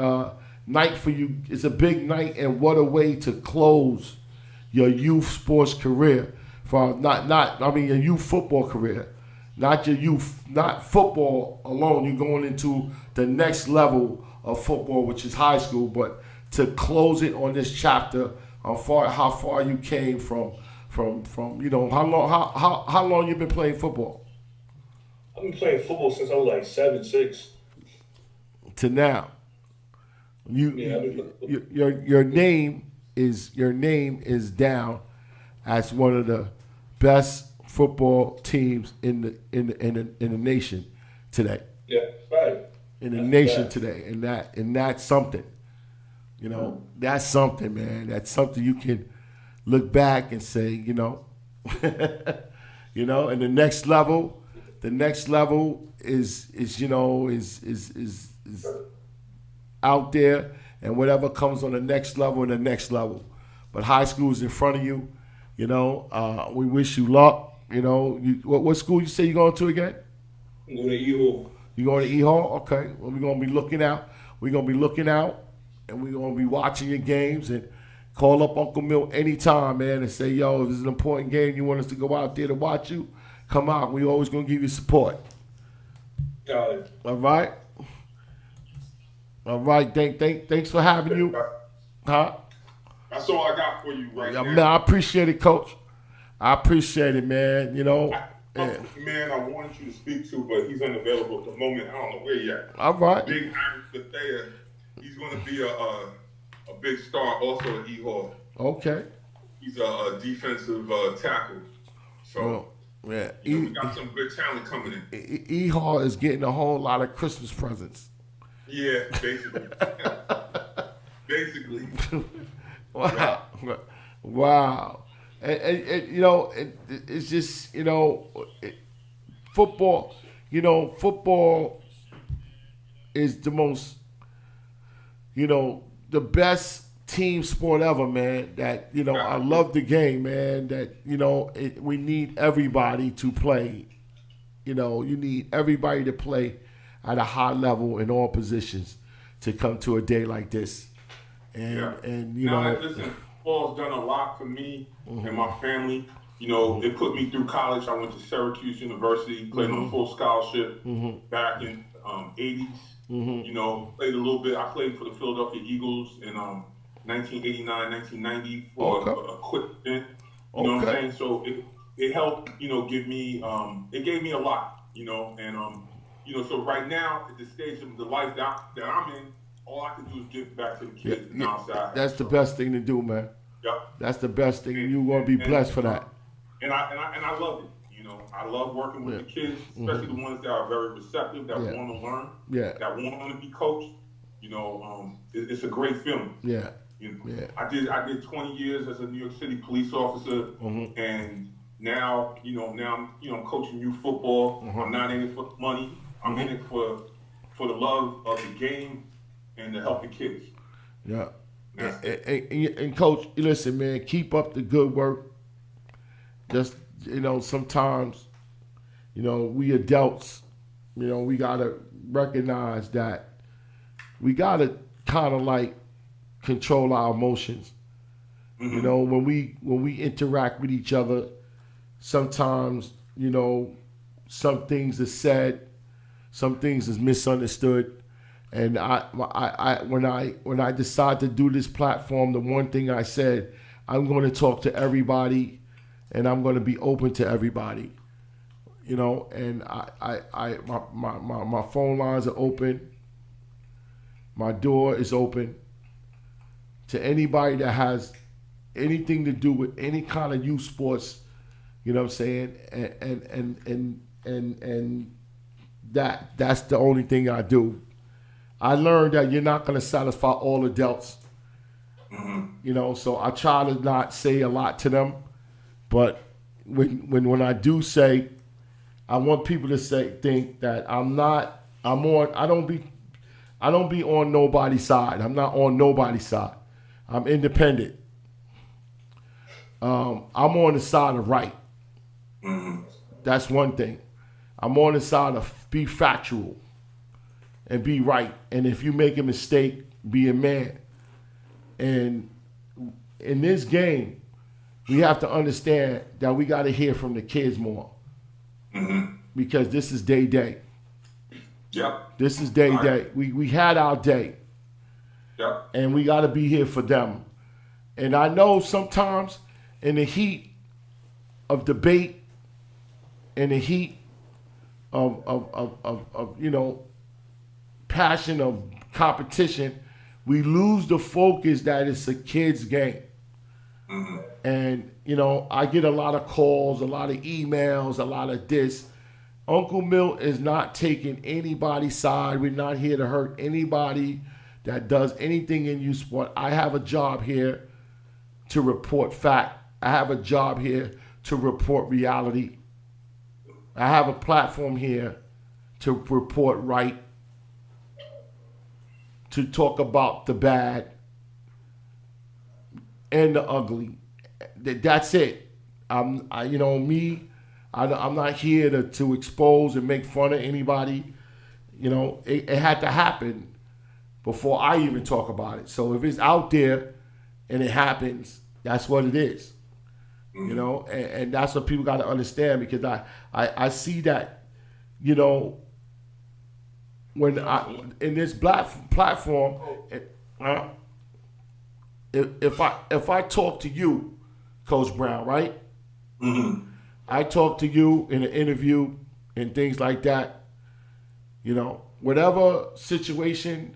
night for you. It's a big night, and what a way to close your youth sports career. For your youth football career, not football alone. You're going into the next level of football, which is high school. But to close it on this chapter, how far you came from how long you been playing football? I've been playing football since I was like 7, 6. To now, your name is down as one of the best football teams in the nation today. Yeah, right. In the nation today, and that's something. That's something, man. That's something you can look back and say, and the next level is out there, and whatever comes on the next level. But high school is in front of you. We wish you luck. What school you say you're going to again? I'm going to E-Hall. You going to E-Hall? Okay. Well, we're going to be looking out. We're going to be looking out, and we're going to be watching your games, and call up Uncle Milt anytime, man, and say, yo, if this is an important game, you want us to go out there to watch you, come out. We always going to give you support. Got it. All right? All right. Thanks for having you. Huh? That's all I got for you right now. Man, I appreciate it, Coach. I appreciate it, man. Man, I wanted you to speak to, but he's unavailable at the moment. I don't know where he at. All right. Big Aaron Bethea, he's going to be a big star also at E-Hall. Okay. He's a defensive tackle. So, yeah. We got some good talent coming in. E-Hall is getting a whole lot of Christmas presents. Yeah, basically. Basically. Wow. Yeah. Wow. And it's just, football, football is the most, the best team sport ever, man. That, I love the game, man. That, we need everybody to play. You need everybody to play at a high level in all positions to come to a day like this. And listen, football's done a lot for me and my family. It put me through college. I went to Syracuse University, played on a full scholarship back in 80s. Played a little bit. I played for the Philadelphia Eagles in 1989, 1990 for a quick stint. You know what I'm saying? So it helped, give me, it gave me a lot, so right now at the stage of the life that I'm in, all I can do is give back to the kids outside. That's the best thing to do, man. Yep. That's the best thing. You're going to be blessed for that. And I love it. I love working with the kids, especially the ones that are very receptive, that want to learn, that want to be coached. It's a great feeling. Yeah. I did 20 years as a New York City police officer, and now I'm coaching youth football. I'm not in it for money. I'm in it for the love of the game and to help the kids. Yeah. And Coach, listen, man, keep up the good work. sometimes, we adults, we gotta recognize that we gotta kind of like control our emotions. When we interact with each other, sometimes, some things are said, some things is misunderstood. And when I decide to do this platform, the one thing I said, I'm going to talk to everybody, and I'm going to be open to everybody, And my phone lines are open, my door is open to anybody that has anything to do with any kind of youth sports. You know what I'm saying? And that's the only thing I do. I learned that you're not going to satisfy all adults, so I try to not say a lot to them. But when I do say, I want people to think that I don't be on nobody's side. I'm not on nobody's side. I'm independent. I'm on the side of right. That's one thing. I'm on the side of be factual and be right. And if you make a mistake, be a man. And in this game, we have to understand that we got to hear from the kids more. Because this is day. Yep. This is day. We had our day. Yep. And we got to be here for them. And I know sometimes in the heat of debate, in the heat of passion of competition, we lose the focus that it's a kid's game. And, I get a lot of calls, a lot of emails, a lot of this. Uncle Milt is not taking anybody's side. We're not here to hurt anybody that does anything in youth sport. I have a job here to report fact. I have a job here to report reality. I have a platform here to report right, to talk about the bad and the ugly. That's it. I'm not here to expose and make fun of anybody. It had to happen before I even talk about it. So if it's out there and it happens, that's what it is. And that's what people got to understand, because I see that, when in this platform, if I talk to you, Coach Brown, right? I talk to you in an interview and things like that. Whatever situation,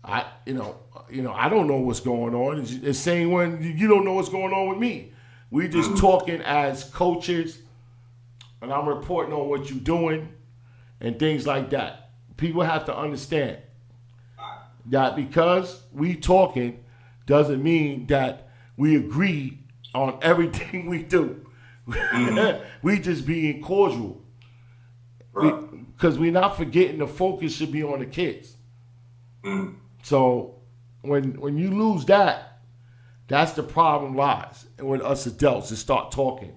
I don't know what's going on. It's the same when you don't know what's going on with me. We just talking as coaches, and I'm reporting on what you're doing and things like that. People have to understand that because we talking doesn't mean that we agree on everything we do. We just being cordial. Because we're not forgetting the focus should be on the kids. So when you lose that, that's the problem lies. And when us adults just start talking,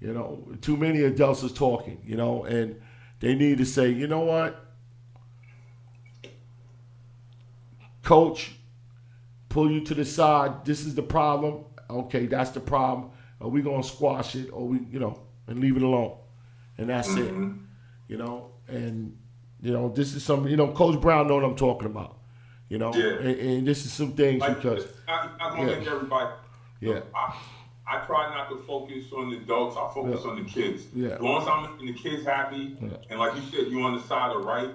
too many adults is talking, and they need to say, you know what, Coach, pull you to the side. This is the problem. Okay, that's the problem. Are we gonna squash it, or and leave it alone, and that's it. And this is something. Coach Brown know what I'm talking about. And this is some things because I'm gonna make everybody. I try not to focus on the adults. I focus on the kids. As long as I'm making the kids happy, and like you said, you on the side of right.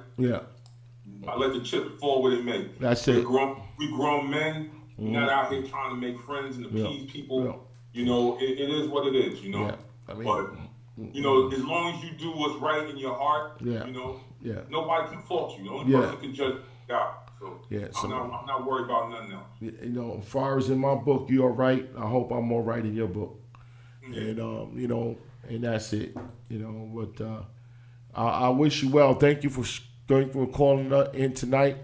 I let the chips fall where they may. That's it. We grown men. We're not out here trying to make friends and appease people. It is what it is. But as long as you do what's right in your heart, nobody can fault you. The only person can judge God. So I'm not worried about nothing else. As far as in my book, you are right. I hope I'm more right in your book. And and that's it. But I wish you well. Thank you for calling in tonight.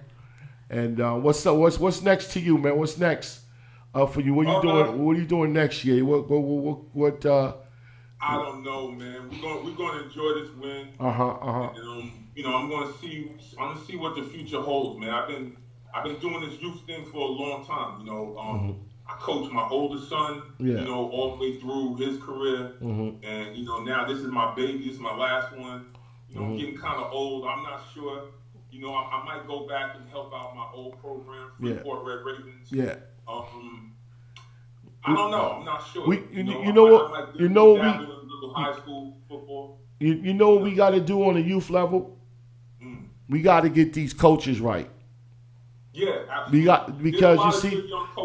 And what's up? What's next to you, man? What's next for you? What are you doing? What are you doing next year? I don't know, man. We're gonna enjoy this win. And, I'm gonna see what the future holds, man. I've been doing this youth thing for a long time. I coached my oldest son, all the way through his career, and now this is my baby. This is my last one. I'm getting kind of old. I'm not sure. I might go back and help out my old program, Freeport Red Ravens. Yeah. I don't know. I'm not sure. High school football. You know what we got to do on the youth level? We got to get these coaches right. Yeah, absolutely. Because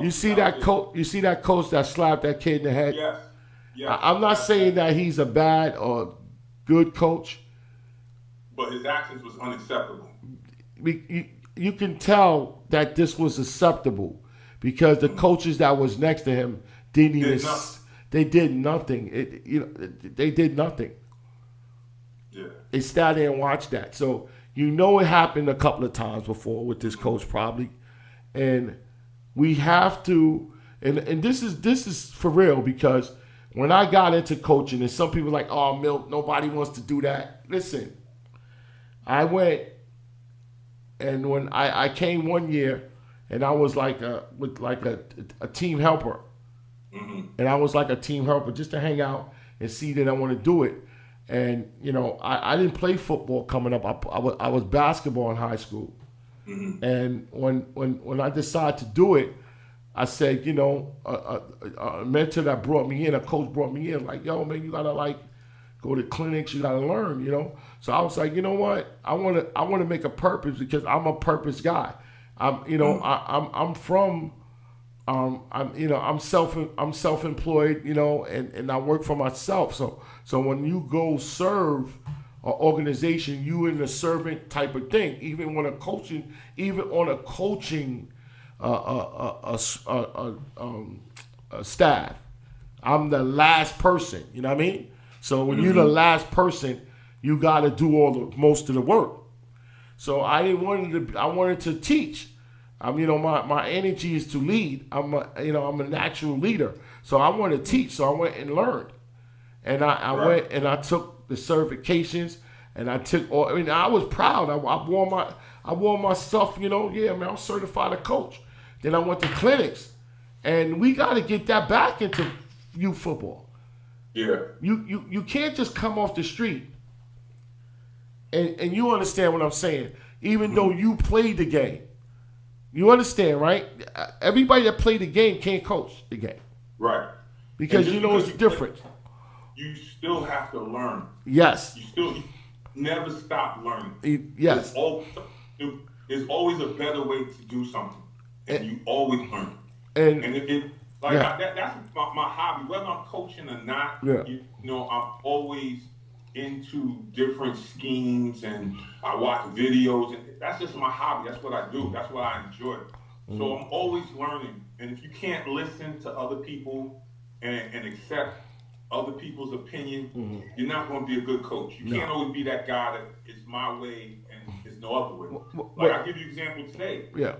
you see that coach that slapped that kid in the head. Yes. I'm not saying that he's a bad or good coach, but his actions was unacceptable. You can tell that this was acceptable because the coaches that was next to him didn't even. They did nothing. They did nothing. Yeah. They sat there and watched that. So it happened a couple of times before with this coach probably, and we have to. And this is for real because when I got into coaching, and some people are like, oh, Milt, nobody wants to do that. Listen, I went, and when I came one year, and I was like a team helper. And I was like a team helper just to hang out and see that I want to do it. And, I didn't play football coming up. I was basketball in high school. And when I decided to do it, I said, a mentor that brought me in, a coach brought me in, like, yo, man, you got to go to clinics, you got to learn, So I was like, you know what? I want to make a purpose because I'm a purpose guy. I'm self-employed, and I work for myself. So when you go serve an organization, you in a servant type of thing. Even on a coaching staff, I'm the last person. You know what I mean? So when you're the last person, you got to do most of the work. So I wanted to teach. My energy is to lead. I'm a natural leader. So I want to teach. So I went and learned, and I went and I took the certifications, and I took I was proud. I wore my stuff. Yeah, man, I'm certified a coach. Then I went to clinics, and we got to get that back into youth football. Yeah. You can't just come off the street, and you understand what I'm saying. Even though you played the game. You understand, right? Everybody that played the game can't coach the game. Right. Because it's different. You still have to learn. Yes. You never stop learning. Yes. There's always a better way to do something. And you always learn. And that's my hobby. Whether I'm coaching or not, I'm always into different schemes, and I watch videos, and that's just my hobby. That's what I do. That's what I enjoy. So I'm always learning. And if you can't listen to other people and accept other people's opinion, you're not going to be a good coach. You can't always be that guy that is my way and there's no other way. I'll give you an example today. Yeah.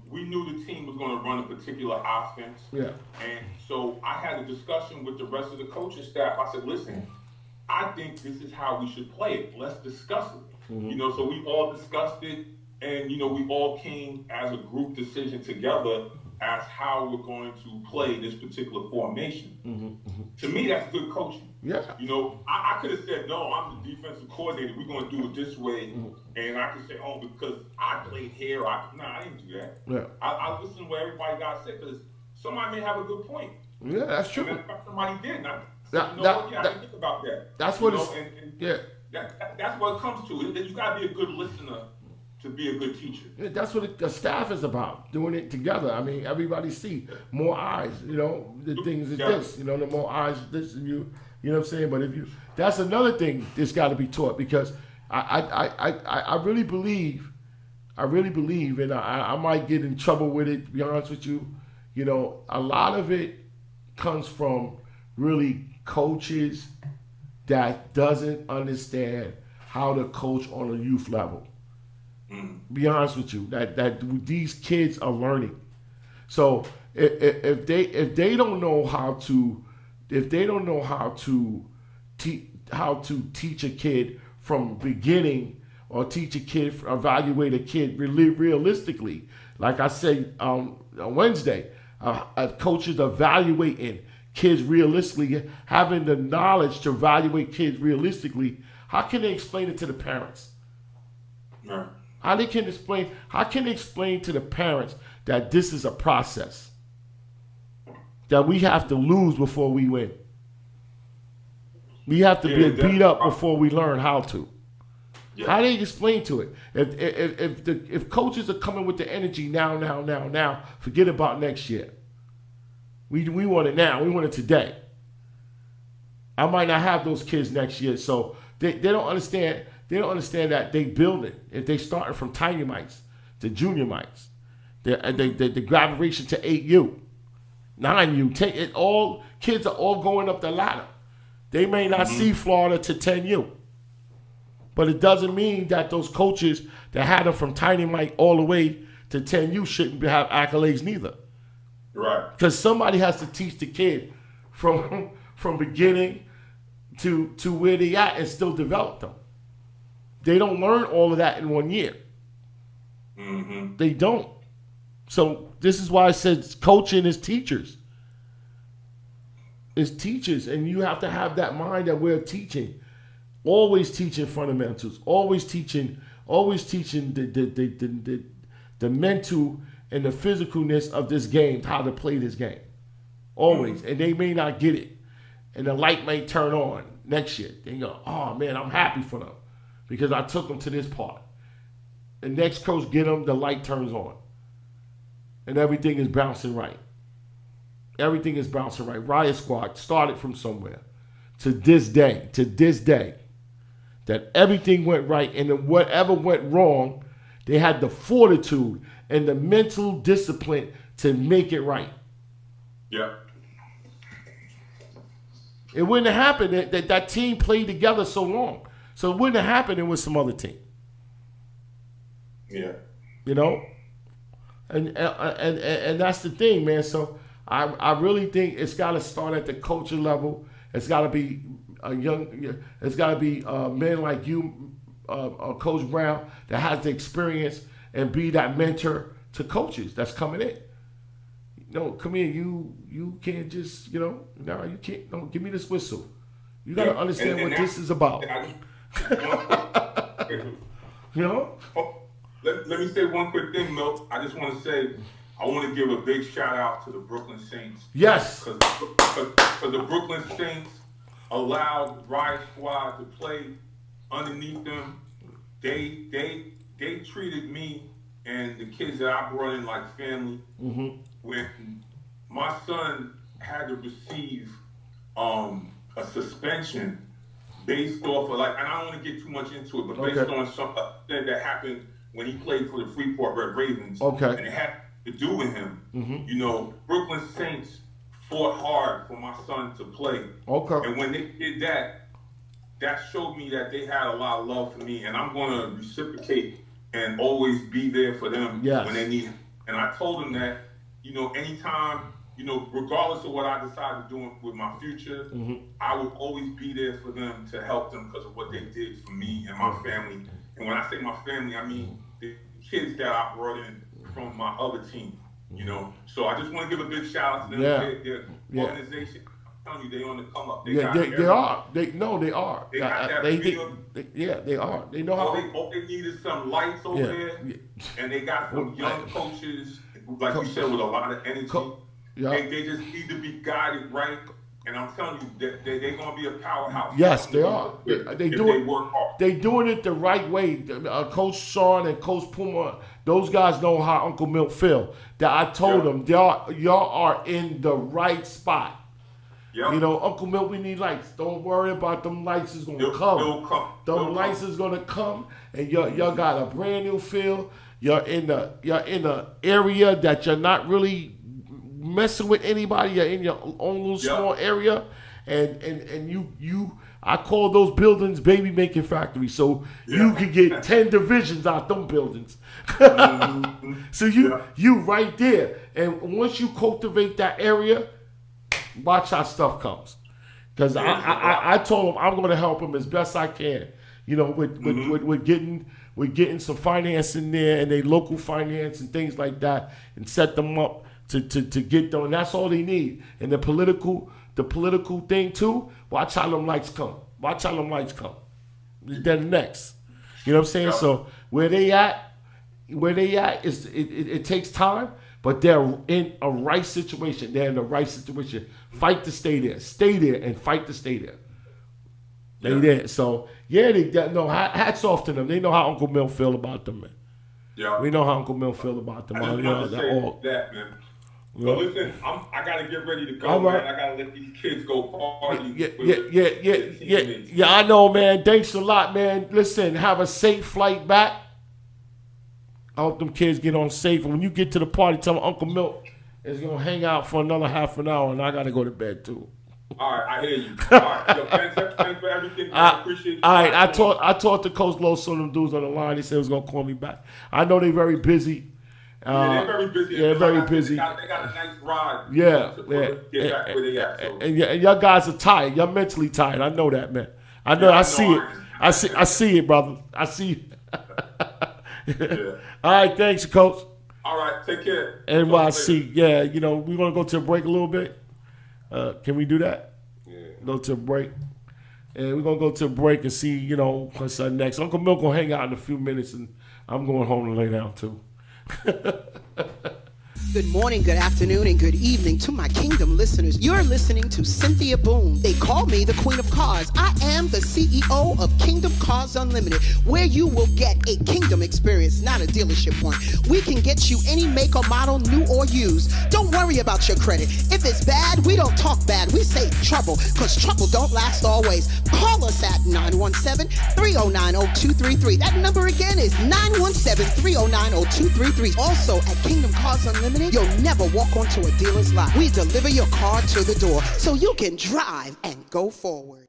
We knew the team was going to run a particular offense. Yeah. And so I had a discussion with the rest of the coaching staff. I said, listen, I think this is how we should play it. Let's discuss it. So we all discussed it, and we all came as a group decision together as how we're going to play this particular formation. To me, that's good coaching. Yeah. I could have said, no, I'm the defensive coordinator. We're going to do it this way. And I could say, oh, because I played here. I didn't do that. Yeah. I listened to what everybody got said because somebody may have a good point. Yeah, that's true. And somebody did. I didn't think about that. That's what that's what it comes to. You got to be a good listener to be a good teacher. Yeah, that's what the staff is about, doing it together. I mean, everybody see more eyes, the things is this, the more eyes this, and you know what I'm saying? But that's another thing that's got to be taught because I really believe, and I might get in trouble with it, to be honest with you, a lot of it comes from really coaches that doesn't understand how to coach on a youth level. Be honest with you, that these kids are learning. So if they don't know how to if they don't know how to teach a kid from beginning, or teach a kid, evaluate a kid realistically, like I said on Wednesday, coaches evaluating kids realistically, having the knowledge to evaluate kids realistically, how can they explain it to the parents? Right. How can they explain to the parents that this is a process, that we have to lose before we win? We have to be beat up before we learn how to. Yeah. How do they explain to it? If coaches are coming with the energy now, forget about next year. We want it now. We want it today. I might not have those kids next year, so they don't understand. They don't understand that they build it. If they started from tiny mites to junior mites, the graduation to 8U, 9U, take it all. Kids are all going up the ladder. They may not see Florida to 10U, but it doesn't mean that those coaches that had them from tiny mite all the way to 10U shouldn't have accolades neither. Right. Because somebody has to teach the kid from beginning to where they at and still develop them. They don't learn all of that in 1 year. Mm-hmm. They don't. So this is why I said coaching is teachers. It's teachers, and you have to have that mind that we're teaching. Always teaching fundamentals. Always teaching the mental and the physicalness of this game, how to play this game. Always. And they may not get it. And the light may turn on next year. They go, oh man, I'm happy for them because I took them to this part. The next coach get them, the light turns on. And everything is bouncing right. Everything is bouncing right. Riot Squad started from somewhere to this day, that everything went right, and then whatever went wrong, they had the fortitude and the mental discipline to make it right. Yeah. It wouldn't have happened that team played together so long. So it wouldn't have happened with some other team. Yeah. You know? And that's the thing, man. So I really think it's got to start at the coaching level. It's got to be men like you, Coach Brown, that has the experience and be that mentor to coaches that's coming in. No, come here. You can't just, no, you can't. No, give me this whistle. You got to understand what this is about. You know? Let me say one quick thing, Milt. I just want to say, I want to give a big shout out to the Brooklyn Saints. Yes. Because the Brooklyn Saints allowed Riot Squad to play underneath them. They treated me and the kids that I brought in like family. Mm-hmm. When my son had to receive a suspension based off of and I don't want to get too much into it, but based on something that happened when he played for the Freeport Red Ravens. Okay. And it had to do with him. Mm-hmm. Brooklyn Saints fought hard for my son to play. Okay. And when they did that, that showed me that they had a lot of love for me, and I'm going to reciprocate and always be there for them when they need it. And I told them that, anytime, regardless of what I decide to do with my future, I would always be there for them to help them because of what they did for me and my family. And when I say my family, I mean the kids that I brought in from my other team, So I just want to give a big shout out to them. Their organization, I'm telling you, they on the come up. They are. They are. They got that they are. They know how. All they need is some lights over there, and they got some young coaches, like you said, with a lot of energy. They just need to be guided right. And I'm telling you, they're going to be a powerhouse. Yes, they are. They work hard. They're doing it the right way. Coach Sean and Coach Puma, those guys know how Uncle Milt feel. That I told them, y'all are in the right spot. Yep. Uncle Milt, we need lights. Don't worry about them lights is going to come. Them lights is going to come, and y'all got a brand new field. You're in the area that you're not really messing with anybody. You're in your own little small area, and you I call those buildings baby making factories. So you can get 10 divisions out them buildings. So you right there, and once you cultivate that area, watch how stuff comes. Because I told him I'm going to help him as best I can. You know, with getting some finance in there and they local finance and things like that, and set them up to get them. And that's all they need. And the political thing too. Watch how them lights come. Then next. You know what I'm saying? Yeah. So where they at is it takes time, but they're in a right situation. They're in the right situation. Fight to stay there. Stay there and fight to stay there. They there. So hats off to them. They know how Uncle Mill feel about them, man. Yeah. We know how Uncle Mill feel about them. I just want to say that, man. So listen, I gotta get ready to go, man. I gotta let these kids go party. Yeah. I know, man. Thanks a lot, man. Listen, have a safe flight back. I hope them kids get on safe. And when you get to the party, tell them Uncle Milk is gonna hang out for another half an hour, and I gotta go to bed too. All right, I hear you. All right, yo, thanks for everything. I appreciate you. All right, I talked to Coach Lowe, some of them dudes on the line. He said he was gonna call me back. I know they're very busy. They're very busy. Yeah, very busy. They got a nice ride. Yeah. Get back where they at. So. And y'all guys are tired. Y'all mentally tired. I know that, man. I know. I see it. I see it, brother. I see it. All right, thanks, Coach. All right, take care. NYC. Yeah, you know, we're gonna go to a break a little bit. Can we do that? Yeah. Go to a break. And we're gonna go to a break and see, you know, what's next. Uncle Milk gonna hang out in a few minutes, and I'm going home to lay down too. Good morning, good afternoon, and good evening to my Kingdom listeners. You're listening to Cynthia Boone. They call me the Queen of Cars. I am the CEO of Kingdom Cars Unlimited, where you will get a Kingdom experience, not a dealership one. We can get you any make or model, new or used. Don't worry about your credit. If it's bad, we don't talk bad. We say trouble, because trouble don't last always. Call us at 917-309-0233. That number again is 917-309-0233. Also, at Kingdom Cars Unlimited, you'll never walk onto a dealer's lot. We deliver your car to the door so you can drive and go forward.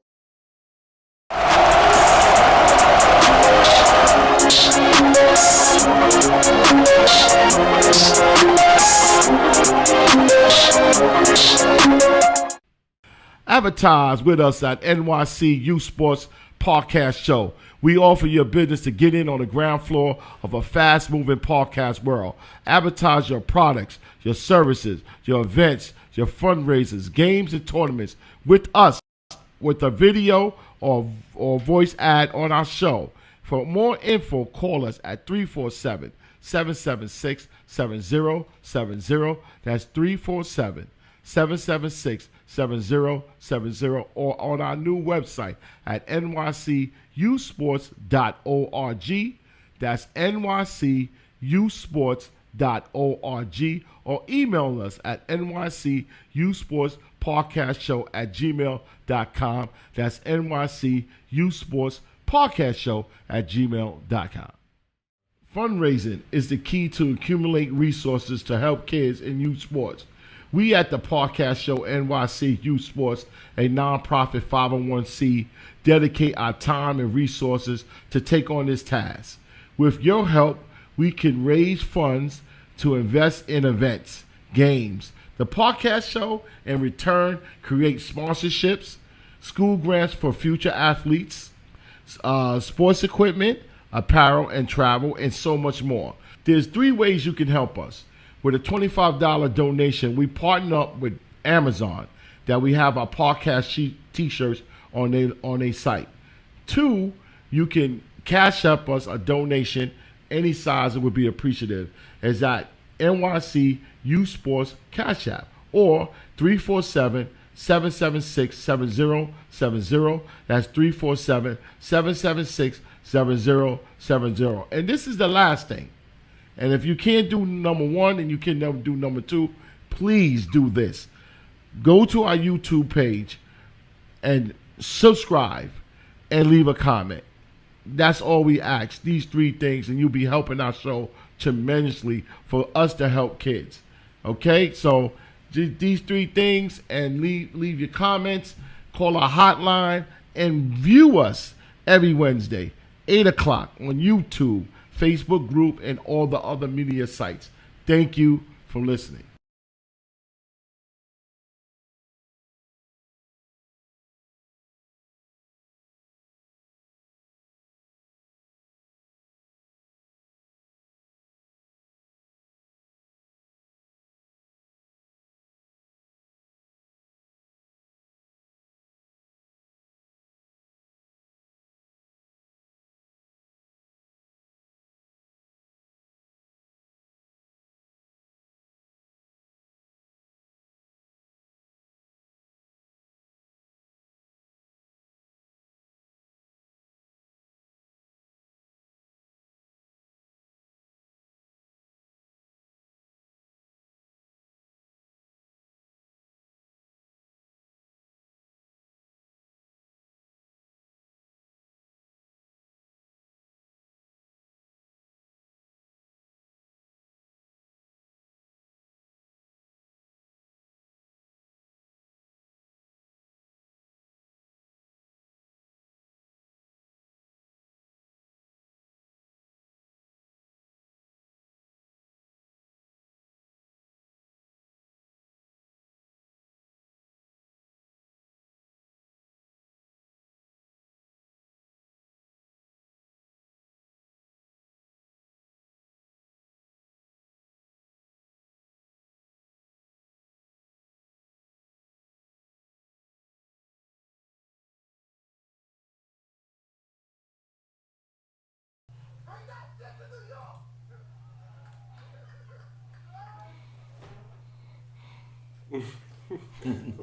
Advertise with us at NYC Youth Sports Podcast Show. We offer your business to get in on the ground floor of a fast-moving podcast world. Advertise your products, your services, your events, your fundraisers, games, and tournaments with us with a video or voice ad on our show. For more info, call us at 347-776-7070. That's 347-776-7070, or on our new website at nycussports.org. That's nycussports.org, or email us at nycussportspodcastshow@gmail.com. That's nycussportspodcastshow@gmail.com. Fundraising is the key to accumulate resources to help kids in youth sports. We at the Podcast Show NYC Youth Sports, a nonprofit 501c, dedicate our time and resources to take on this task. With your help, we can raise funds to invest in events, games, the Podcast Show, in return create sponsorships, school grants for future athletes, sports equipment, apparel and travel, and so much more. There's 3 ways you can help us. With a $25 donation, we partner up with Amazon that we have our podcast t-shirts on their site. 2, you can cash up us a donation any size. It would be appreciative. Is at NYC Youth Sports Cash App, or 347-776-7070. That's 347-776-7070. And this is the last thing. And if you can't do number 1 and you can never do number 2, please do this. Go to our YouTube page and subscribe and leave a comment. That's all we ask. These 3 things, and you'll be helping our show tremendously for us to help kids. Okay? So these 3 things, and leave your comments, call our hotline, and view us every Wednesday, 8 o'clock on YouTube, Facebook group, and all the other media sites. Thank you for listening.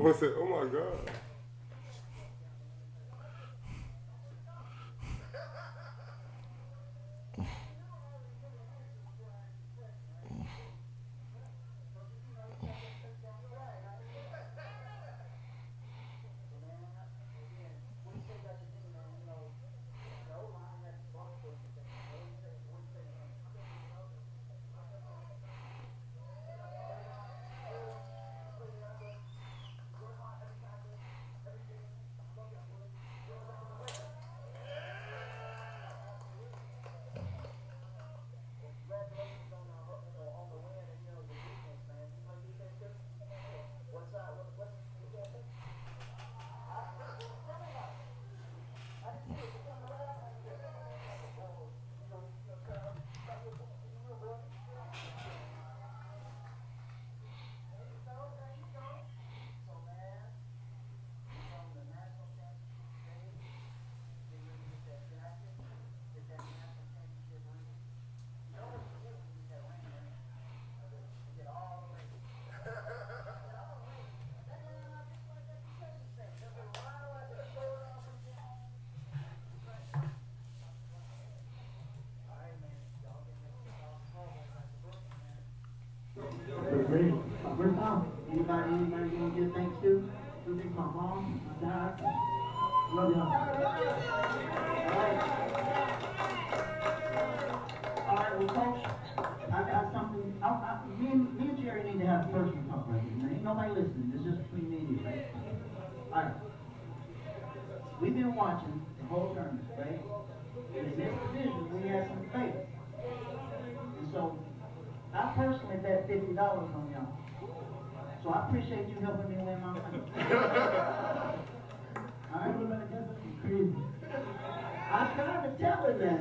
I said, oh my God. First off, anybody gonna give thanks to? Who thinks my mom, my dad? Love y'all. Alright, well, Coach, I got something. Me and Jerry need to have a personal talk right here. There ain't nobody listening. It's just between me and you, right? Alright. We've been watching the whole tournament, right? And in this division, we had some faith. And so, I personally bet $50 on y'all. So I appreciate you helping me win my money. Alright? Crazy. I tried to tell him that,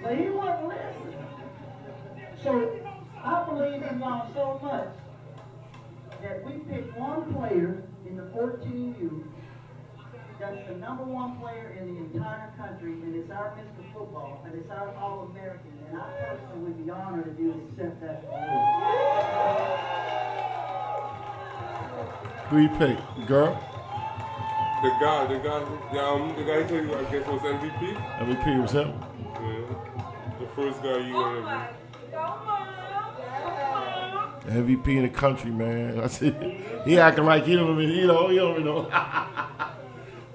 but he wasn't listening. So I believe in y'all so much that we picked one player in the 14U that's the #1 player in the entire country, and it's our Mr. Football, and it's our All-American, and I personally would be honored if you would accept that award. Who you pick, girl? The guy who told you, I guess, was MVP? MVP was him? Yeah. The first guy you interviewed. MVP in the country, man. I said, he acting like he don't even, he don't even know.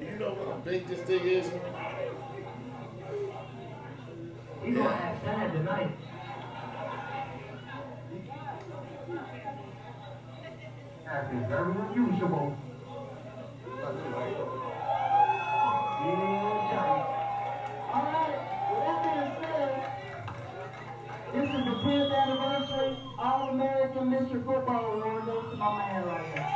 You know what how big this thing is? He's gonna act sad tonight. That is very unusual. Alright, with that being said, this is the 10th anniversary All-American Mr. Football Award goes to my man right here.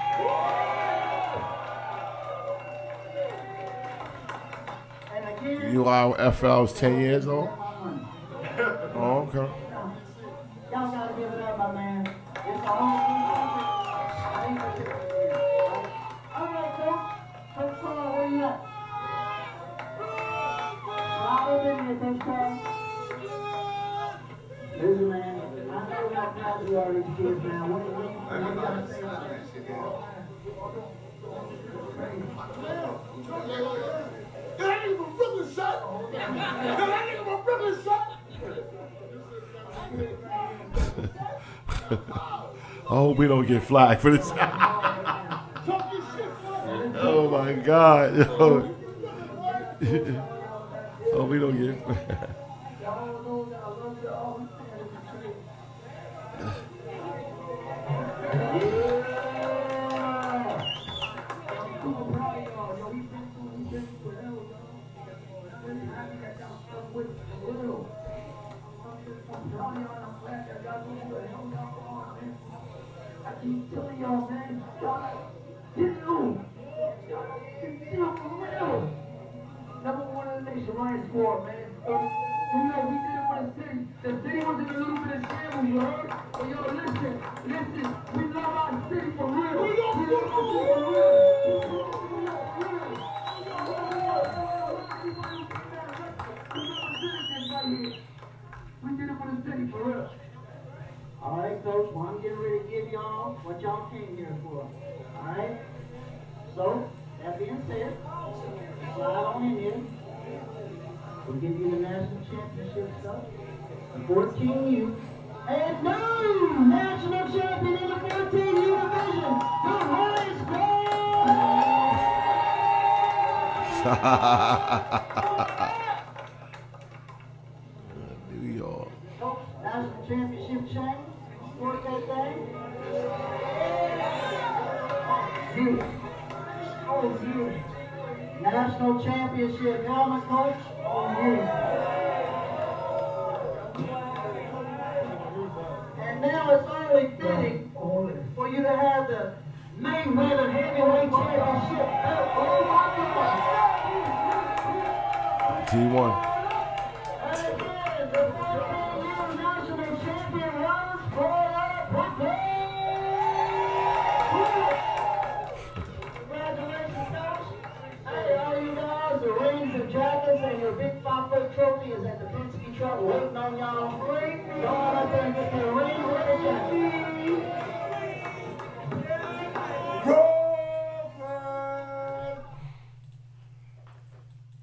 And again, You are FL is 10 years old? Oh, okay. y'all gotta give it up, my man. It's the only thing. Alright, Coach. Coach Carl, where you at? Coach Carl. Listen, man, I know how proud you are of these kids, man. What you gotta say about that? That nigga from Brooklyn, son! That nigga from Brooklyn, son! I hope we don't get flagged for this. Oh my God. Oh, we don't get flagged. I keep telling y'all, man, y'all get new. Y'all for real. #1 in the nation, Ryan squad, man. You know, we did it for the city. The city was in a little bit of shambles, you heard? But yo, listen, we love our city for real. We love our city for real. So, that being said, slide on in here. We'll give you the national championship stuff. The 14U. And new national champion in the 14U division, the Royce New York. Folks, national championship chain. Work that thing. Oh, yeah. National championship helmet, coach. Oh, yeah. And now it's only fitting for you to have the Mayweather heavyweight championship belt on T1. and again, the 14U national champion runs for Congratulations, coach. Hey, all you guys, the rings and jackets and your big 5-foot trophy is at the Penske truck waiting on y'all. Go on up there and get your rings and the jacket.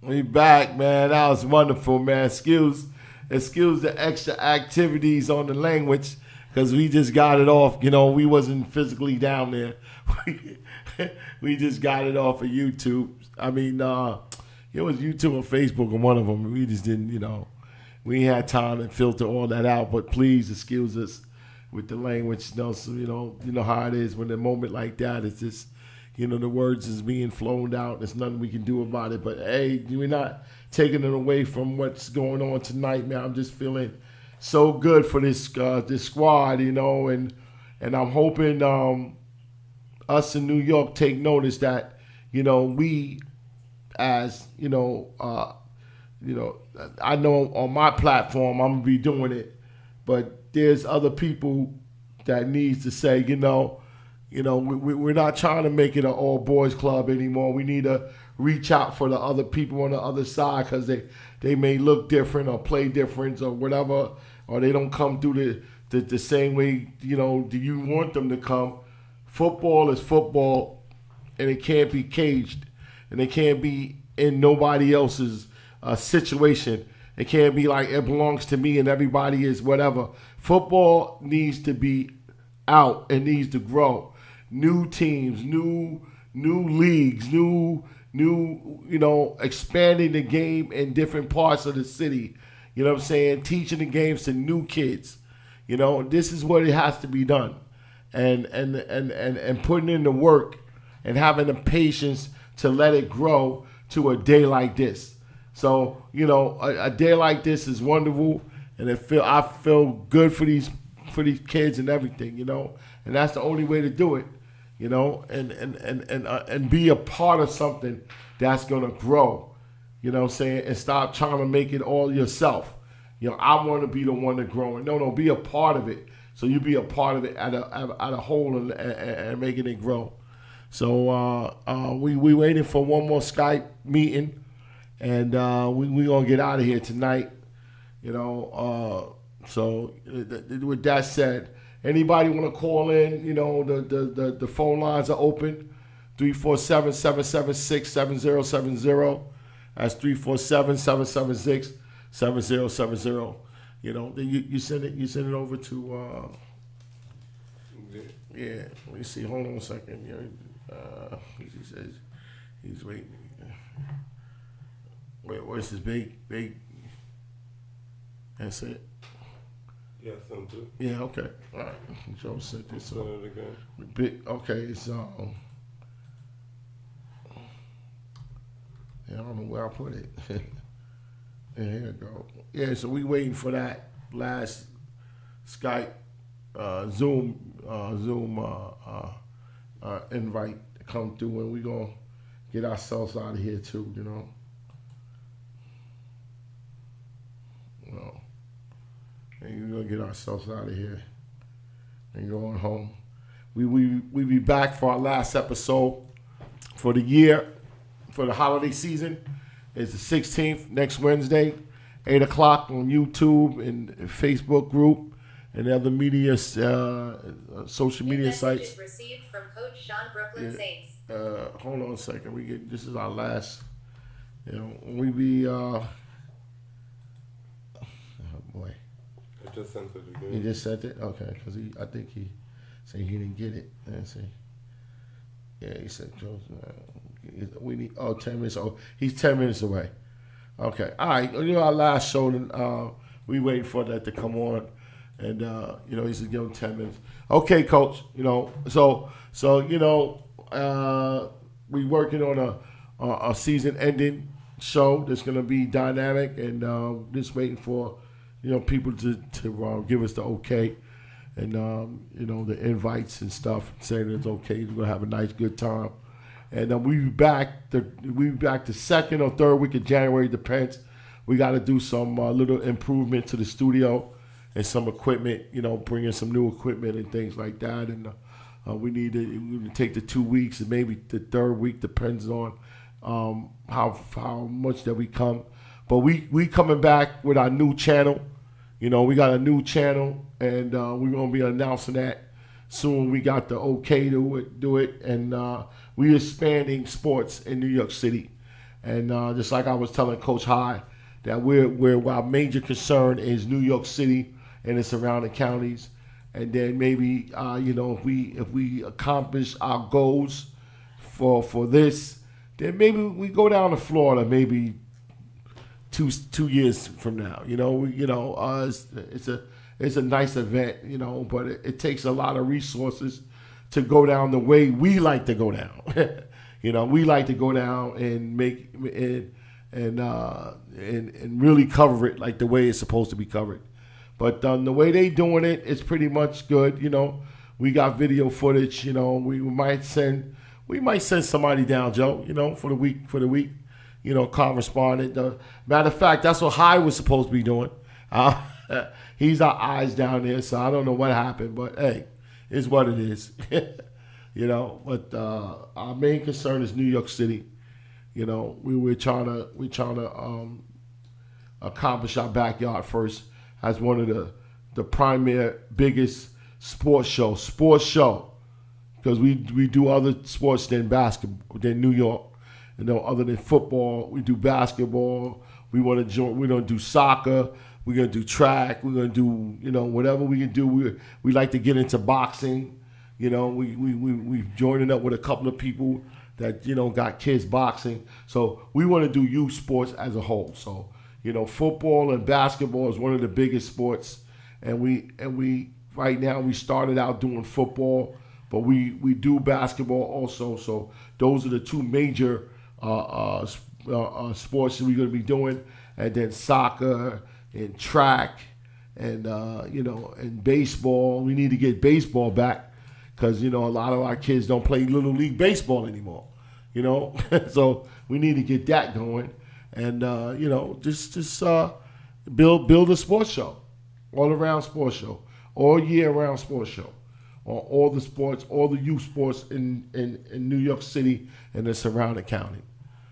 We back, man. That was wonderful, man. Excuse the extra activities on the language because we just got it off. You know, we wasn't physically down there. We just got it off of YouTube. I mean, it was YouTube or Facebook or one of them. We just didn't, you know, we ain't had time to filter all that out. But please excuse us with the language. You know, so, you know how it is when a moment like that, it's just, you know, the words is being flown out. There's nothing we can do about it. But, hey, we're not taking it away from what's going on tonight, man. I'm just feeling so good for this squad, you know, and I'm hoping us in New York take notice that, you know, we as, I know on my platform I'm going to be doing it, but there's other people that needs to say, we're not trying to make it an all boys club anymore. We need to reach out for the other people on the other side because they may look different or play different or whatever, or they don't come through the same way, do you want them to come. Football is football, and it can't be caged, and it can't be in nobody else's situation. It can't be like it belongs to me and everybody is whatever. Football needs to be out and needs to grow. New teams, new leagues, new expanding the game in different parts of the city. You know what I'm saying? Teaching the games to new kids. This is what it has to be done. And putting in the work and having the patience to let it grow to a day like this. So, a day like this is wonderful, and I feel good for these kids and everything, and that's the only way to do it, and be a part of something that's gonna grow, and stop trying to make it all yourself. I want to be the one to grow it. No, be a part of it. So you be a part of it at a whole and making it grow. So we waiting for one more Skype meeting, and we gonna get out of here tonight. So with that said, anybody want to call in? The phone lines are open. 347-776-7070. That's 347-776-7070. You send it over to yeah. Let me see. Hold on a second. He says he's waiting. Wait, what's his big? That's it. Yeah, something too. Yeah. Okay. All right. Joe sent this. Send it again. Big. Okay. It's yeah, I don't know where I put it. And here we go. Yeah, so we waiting for that last Skype, Zoom invite to come through, and we gonna get ourselves out of here too. And we're gonna get ourselves out of here and going home. We be back for our last episode for the year, for the holiday season. It's the 16th, next Wednesday, 8 o'clock on YouTube and Facebook group. and other media, social media sites. Received from Coach Sean Brooklyn Saints. Hold on a second. This is our last. We be. Oh boy. I just sent it again. He just sent it. Okay, because I think he said he didn't get it. Let's see. Yeah, he said we need 10 minutes. Oh, he's 10 minutes away. Okay, all right. Our last show, we waiting for that to come on, and he said give him 10 minutes. Okay, Coach. So we working on a season-ending show that's gonna be dynamic, and just waiting for people to give us the okay, and the invites and stuff, saying it's okay. We're gonna have a nice, good time. And we be back the second or third week of January, depends. We got to do some little improvement to the studio and some equipment, bring in some new equipment and things like that. And we need to take the 2 weeks, and maybe the third week, depends on how much that we come. But we coming back with our new channel. We got a new channel, and we're gonna be announcing that soon. We got the okay to do it, and we expanding sports in New York City. And just like I was telling Coach High, that our major concern is New York City and the surrounding counties. And then maybe if we accomplish our goals for this, then maybe we go down to Florida maybe two years from now. It's a nice event, but it takes a lot of resources to go down the way we like to go down. We like to go down and make and really cover it like the way it's supposed to be covered. But the way they doing it, it's pretty much good. We got video footage. We might send somebody down, Joe. For the week. Correspondent. Matter of fact, that's what High was supposed to be doing. He's our eyes down there, so I don't know what happened, but hey, it's what it is. But our main concern is New York City. We're trying to accomplish our backyard first as one of the premier biggest sports show, because we do other sports than basketball, than New York. Other than football, we do basketball. We want to join. We're gonna do soccer. We're gonna do track. We're gonna do whatever we can do. We like to get into boxing. We joining up with a couple of people that got kids boxing. So we want to do youth sports as a whole. So football and basketball is one of the biggest sports, and we right now we started out doing football, but we do basketball also. So those are the two major sports that we're going to be doing, and then soccer and track and and baseball. We need to get baseball back because a lot of our kids don't play little league baseball anymore. So we need to get that going, and just build a sports show, all around sports show, all year round sports show, on all the sports, all the youth sports in New York City and the surrounding county.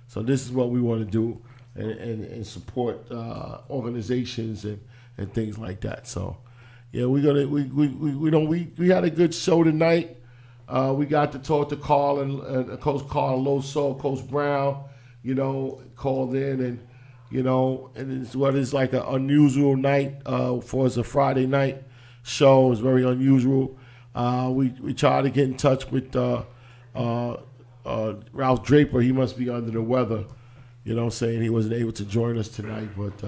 So this is what we want to do, and support organizations and things like that. So yeah, we had a good show tonight. We got to talk to Carl and Coach Carl Loso, Coach Brown, called in, and and it's what is like an unusual night for us, a Friday night show. It's very unusual. We tried to get in touch with Ralph Draper. He must be under the weather, saying he wasn't able to join us tonight. But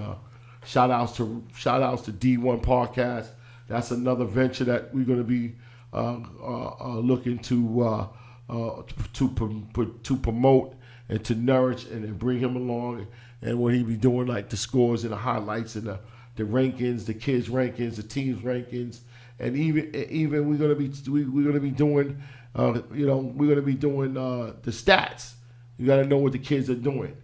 shout outs to D1 Podcast. That's another venture that we're going to be looking to promote and to nourish and bring him along, and what he be doing, like the scores and the highlights and the rankings, the kids' rankings, the teams' rankings, and even we're gonna be doing the stats. You got to know what the kids are doing.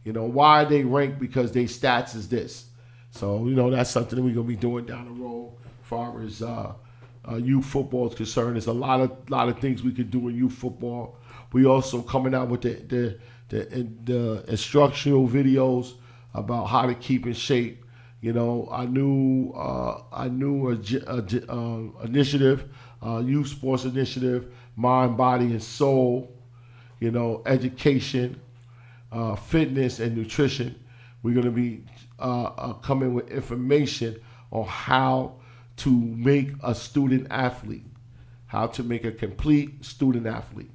Why they rank, because they stats is this. So that's something that we're gonna be doing down the road as far as youth football is concerned. There's a lot of things we could do in youth football. We also coming out with the instructional videos about how to keep in shape, You know, our new initiative, youth sports initiative, mind, body, and soul. You know, education, fitness, and nutrition. We're going to be coming with information on how to make a student athlete, how to make a complete student athlete,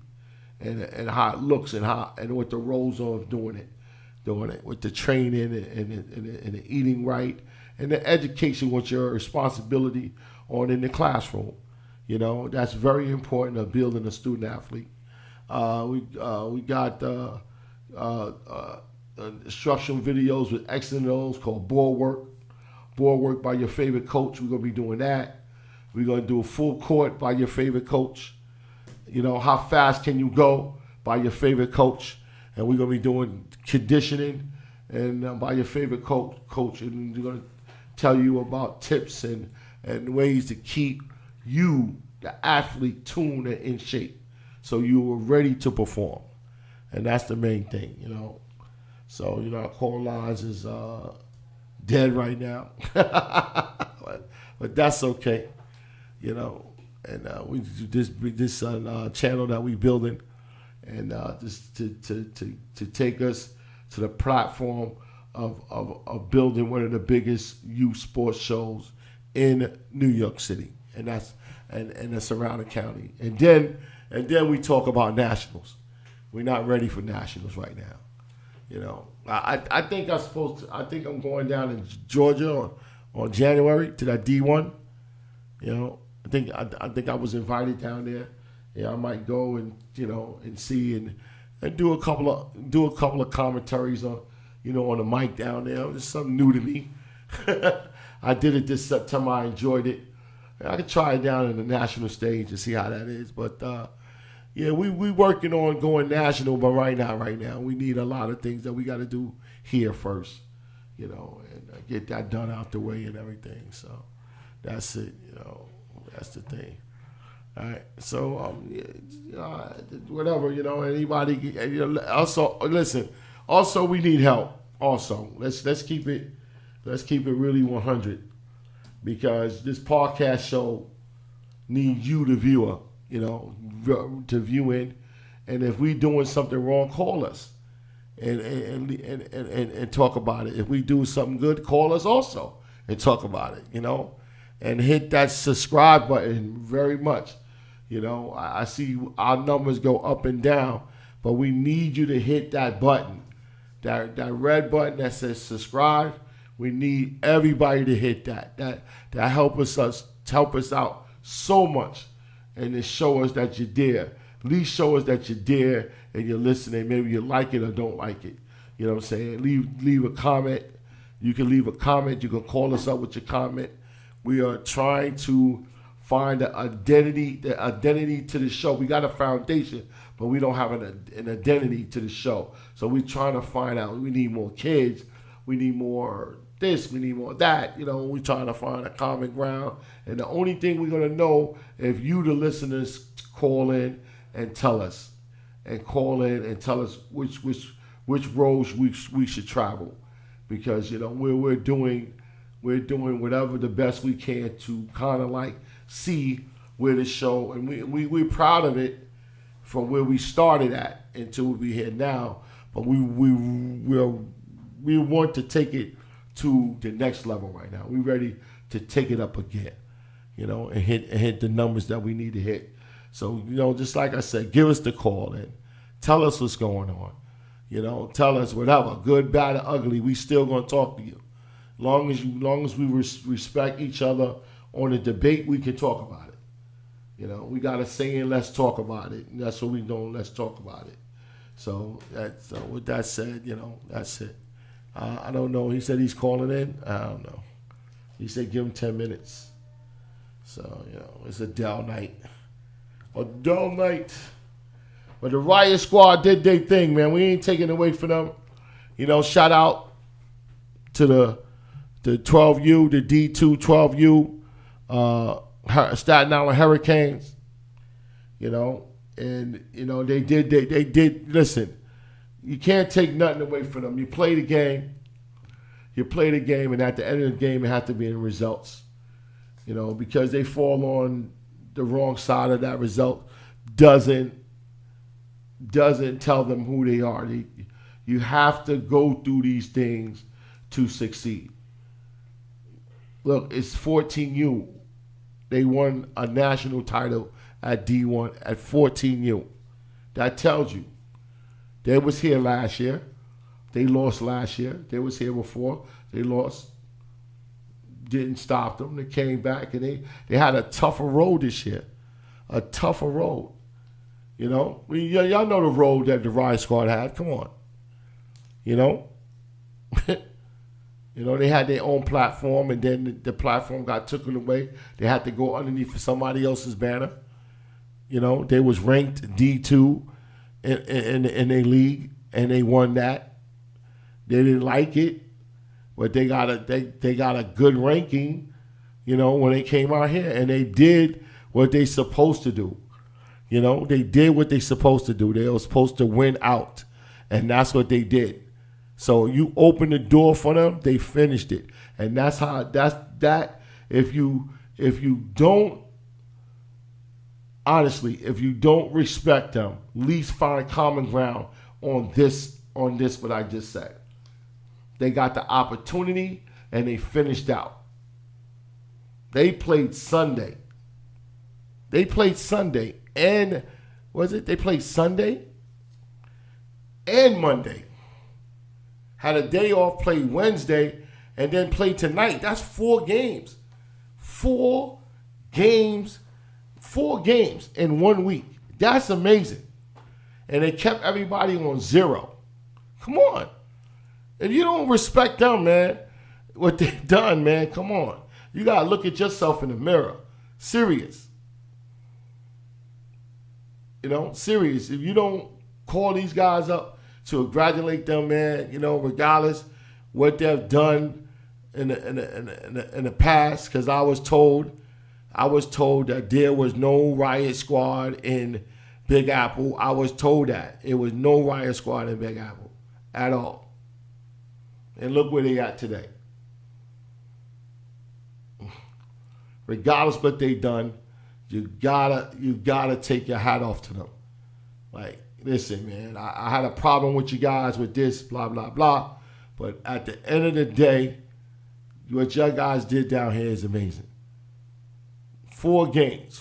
and how it looks and what the roles are of doing it with the training and the eating right and the education, what's your responsibility on in the classroom. You know, that's very important of building a student athlete. We got instructional videos with X and O's called board work by your favorite coach. We're going to be doing that. We're going to do a full court by your favorite coach. You know, how fast can you go by your favorite coach? And we're going to be doing conditioning and by your favorite coach. And we're going to tell you about tips and ways to keep you, the athlete, tuned and in shape so you are ready to perform. And that's the main thing, you know. So, you know, our call lines is dead right now. but that's okay, you know. And we do this channel that we building, and just to take us to the platform of building one of the biggest youth sports shows in New York City, and that's and the surrounding county. And then we talk about nationals. We're not ready for nationals right now. You know, I think I'm going down in Georgia on January to that D1. You know, I think I was invited down there. Yeah, I might go and, you know, and see and do a couple of commentaries on, you know, on the mic down there. It's something new to me. I did it this September. I enjoyed it. I could try it down in the national stage and see how that is. But yeah, we working on going national. But right now, we need a lot of things that we got to do here first, you know, and get that done out the way and everything. So that's it, you know. That's the thing. All right. So whatever, you know. Anybody. You know, also, listen. Also, we need help. Also, let's keep it really 100, because this podcast show needs you, the viewer, you know, to view in. And if we doing something wrong, call us and talk about it. If we do something good, call us also and talk about it, you know. And hit that subscribe button very much. You know, I see our numbers go up and down, but we need you to hit that button, that red button that says subscribe. We need everybody to hit that. That help us out so much, and to show us that you're there. At least show us that you're there and you're listening. Maybe you like it or don't like it. You know what I'm saying? Leave a comment. You can leave a comment. You can call us up with your comment. We are trying to find the identity to the show. We got a foundation, but we don't have an identity to the show. So we're trying to find out. We need more kids. We need more this. We need more that. You know, we're trying to find a common ground. And the only thing we're going to know if you, the listeners, call in and tell us. And call in and tell us which roads we should travel. Because, you know, we're doing whatever the best we can to kind of like see where the show, and we're proud of it from where we started at until we're here now. But we want to take it to the next level right now. We're ready to take it up again, you know, and hit the numbers that we need to hit. So, you know, just like I said, give us the call and tell us what's going on. You know, tell us whatever, good, bad, or ugly. We still gonna talk to you. Long as we respect each other on a debate, we can talk about it. You know, we got a saying, let's talk about it. And that's what we doing, let's talk about it. So with that said, you know, that's it. I don't know. He said he's calling in. I don't know. He said give him 10 minutes. So, you know, it's a dull night. A dull night. But the Riot Squad did their thing, man. We ain't taking away from them. You know, shout out to the 12U, the D2 12U, Staten Island Hurricanes, you know, and, you know, they did, listen, you can't take nothing away from them. You play the game, You play the game, and at the end of the game, it has to be in results. You know, because they fall on the wrong side of that result doesn't tell them who they are. You have to go through these things to succeed. Look, it's 14U. They won a national title at D1 at 14U. That tells you. They was here last year. They lost last year. They was here before. They lost. Didn't stop them. They came back, and they had a tougher road this year. A tougher road. You know? Y'all know the road that the Riot Squad had. Come on. You know? You know, they had their own platform, and then the platform got taken away. They had to go underneath somebody else's banner. You know, they was ranked D2 in their league, and they won that. They didn't like it, but they got a good ranking, you know, when they came out here, and they did what they supposed to do. You know, they did what they supposed to do. They were supposed to win out, and that's what they did. So you open the door for them, they finished it. And that's that. If you don't, honestly, if you don't respect them, at least find common ground on this what I just said. They got the opportunity and they finished out. They played Sunday. They played Sunday and they played Sunday and Monday. Had a day off, played Wednesday, and then played tonight. That's 4 games. 4 games. 4 games in 1 week. That's amazing. And they kept everybody on 0. Come on. If you don't respect them, man, what they've done, man, come on. You got to look at yourself in the mirror. Serious. You know, serious. If you don't call these guys up to congratulate them, man, you know, regardless what they've done in the past, because I was told that there was no Riot Squad in Big Apple. I was told that. It was no Riot Squad in Big Apple at all. And look where they at today. Regardless what they done, you gotta take your hat off to them. Like, listen, man, I had a problem with you guys with this, blah, blah, blah. But at the end of the day, what your guys did down here is amazing. 4 games,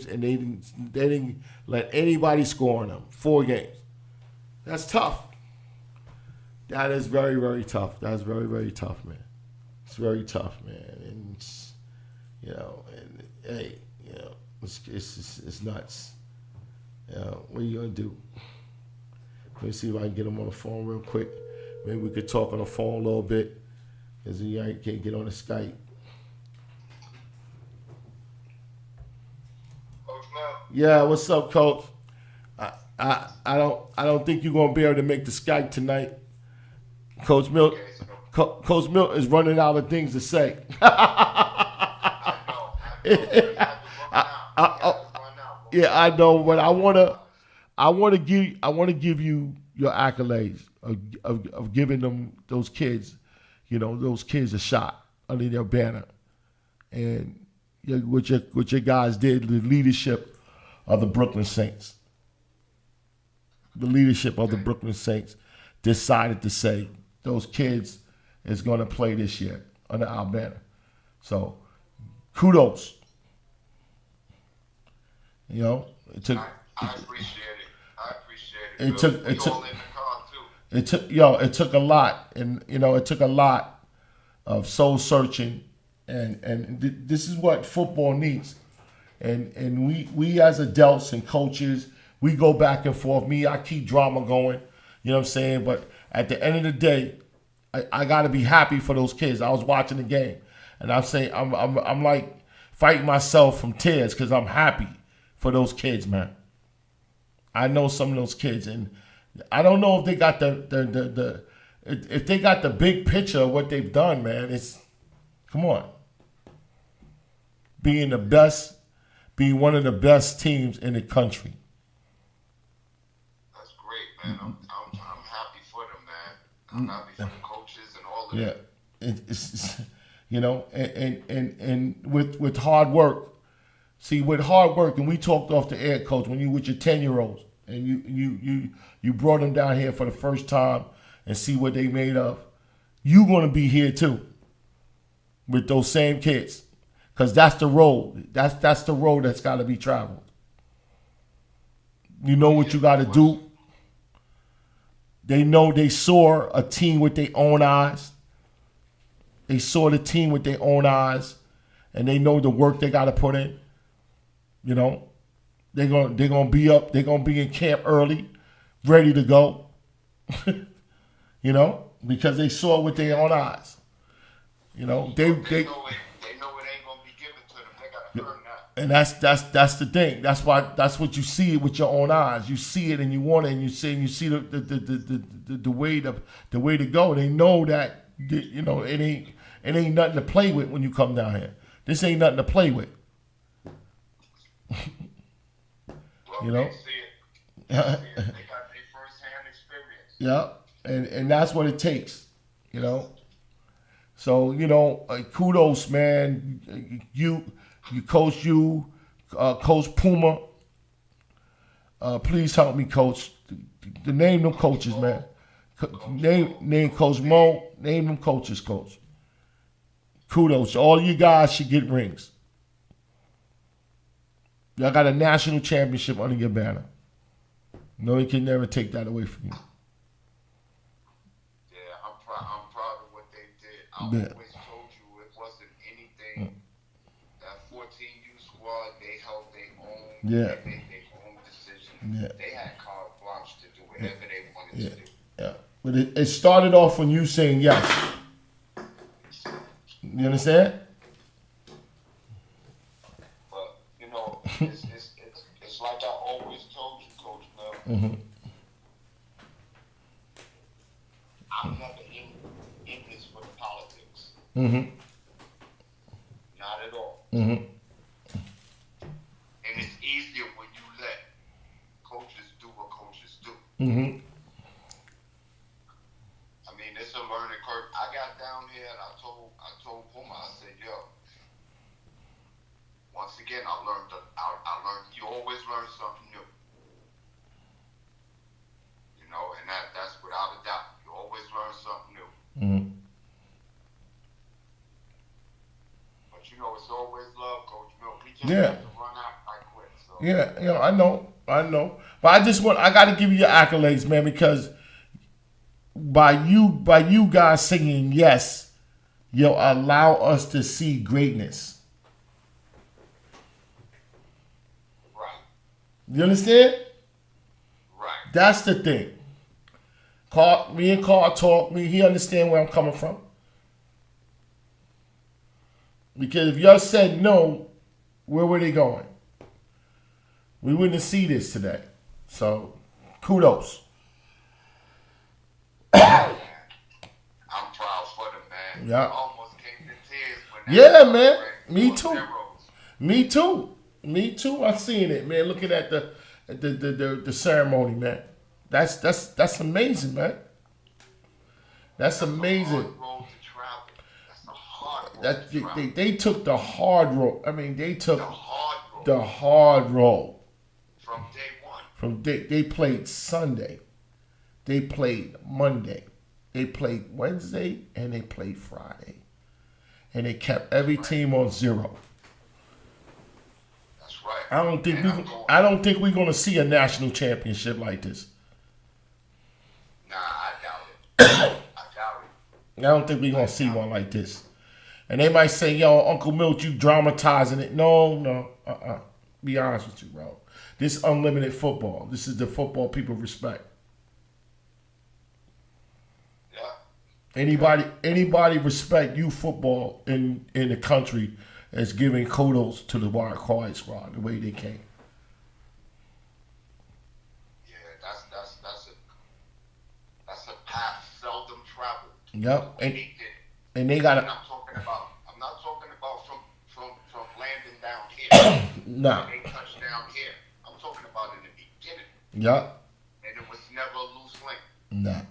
and they didn't let anybody score on them. 4 games. That's tough. That is very, very tough. That's very, very tough, man. It's very tough, man. And it's, you know, and hey, you know, it's nuts. What are you going to do? Let me see if I can get him on the phone real quick. Maybe we could talk on the phone a little bit, because he can't get on the Skype. Coach Mel? Yeah, what's up, Coach? I don't think you're going to be able to make the Skype tonight. Coach Milt, Coach Milt is running out of things to say. Yeah, I know, but I want to give you your accolades of giving them those kids, you know, those kids a shot under their banner, and what your guys did, the leadership of the Brooklyn Saints. The leadership of the Brooklyn Saints decided to say those kids is going to play this year under our banner. So, kudos. You know, I appreciate it. It took a lot, and you know, it took a lot of soul searching, and this is what football needs. And we as adults and coaches, we go back and forth. I keep drama going, you know what I'm saying? But at the end of the day, I got to be happy for those kids. I was watching the game, and I'm saying I'm like fighting myself from tears because I'm happy for those kids, man. I know some of those kids, and I don't know if they got if they got the big picture of what they've done, man. It's, come on, being one of the best teams in the country. That's great, man. I'm happy for them, man. I'm happy for the coaches and all Yeah, it's you know, and with hard work. See, with hard work, and we talked off the air, Coach, when you with your 10-year-olds and you brought them down here for the first time and see what they made of, you gonna be here too with those same kids, because that's the road. That's the road that's got to be traveled. You know what you got to do. They know they saw a team with their own eyes. They saw the team with their own eyes, and they know the work they got to put in. You know, they're gonna be up. They're gonna be in camp early, ready to go. You know, because they saw it with their own eyes. You know, they know it ain't gonna be given to them. They gotta earn that. And that's the thing. That's why that's what you see with your own eyes. You see it and you want it, and you see the way to go. They know that, you know, it ain't nothing to play with when you come down here. This ain't nothing to play with. You know. They got their first-hand experience. Yeah, and that's what it takes. You know. So, you know, kudos, man. You Coach, Coach Puma. Please help me, Coach. Name them coaches, man. Name Coach Mo. Name them coaches, Coach. Kudos. All you guys should get rings. Y'all got a national championship under your banner. No, he can never take that away from you. I'm proud of what they did. I always told you it wasn't anything. That 14U squad, they held their own. Yeah. They made their own decisions. Yeah. They had carte blanche to do whatever they wanted to do. Yeah. But it started off when you saying yes. You understand? But, you know, it's like I always told you, Coach Mel. Mm-hmm. I'm never in this for the politics. Mm-hmm. Not at all. Mm-hmm. And it's easier when you let coaches do what coaches do. Mm-hmm. I mean, it's a learning curve. I got down here and I told Puma, I said, yo, once again, I learned. You always learn something new. You know, and that's without a doubt. You always learn something new. Mm-hmm. But you know, it's always love, Coach Milk. We just have to run out right quick. So. Yeah, you know, I know. But I got to give you your accolades, man, because by you guys singing yes, you'll allow us to see greatness. Right. You understand? Right. That's the thing. Me and Carl talk. He understand where I'm coming from. Because if y'all said no, where were they going? We wouldn't see this today. So, kudos. I'm proud for them, man. Yeah. I almost came to tears when man. Me too. Me too. I seen it, man. Looking at the ceremony, man. That's amazing, man. That's amazing. They took the hard road. I mean, they took the hard road. From day one. They played Sunday. They played Monday. They played Wednesday and they played Friday. And they kept every team on zero. That's right. I don't think we're gonna see a national championship like this. Nah, I doubt it. I don't think we're gonna see one like this. And they might say, yo, Uncle Milt, you dramatizing it. No. Be honest with you, bro. This is unlimited football. This is the football people respect. Yeah. Anybody respect you football in the country as giving kudos to the Wild Card squad the way they came. Yeah, that's a path seldom traveled. Yep. And they got I'm not talking about from landing down here. Nah. They touched down here. I'm talking about in the beginning. Yep. And it was never a loose link. Nah.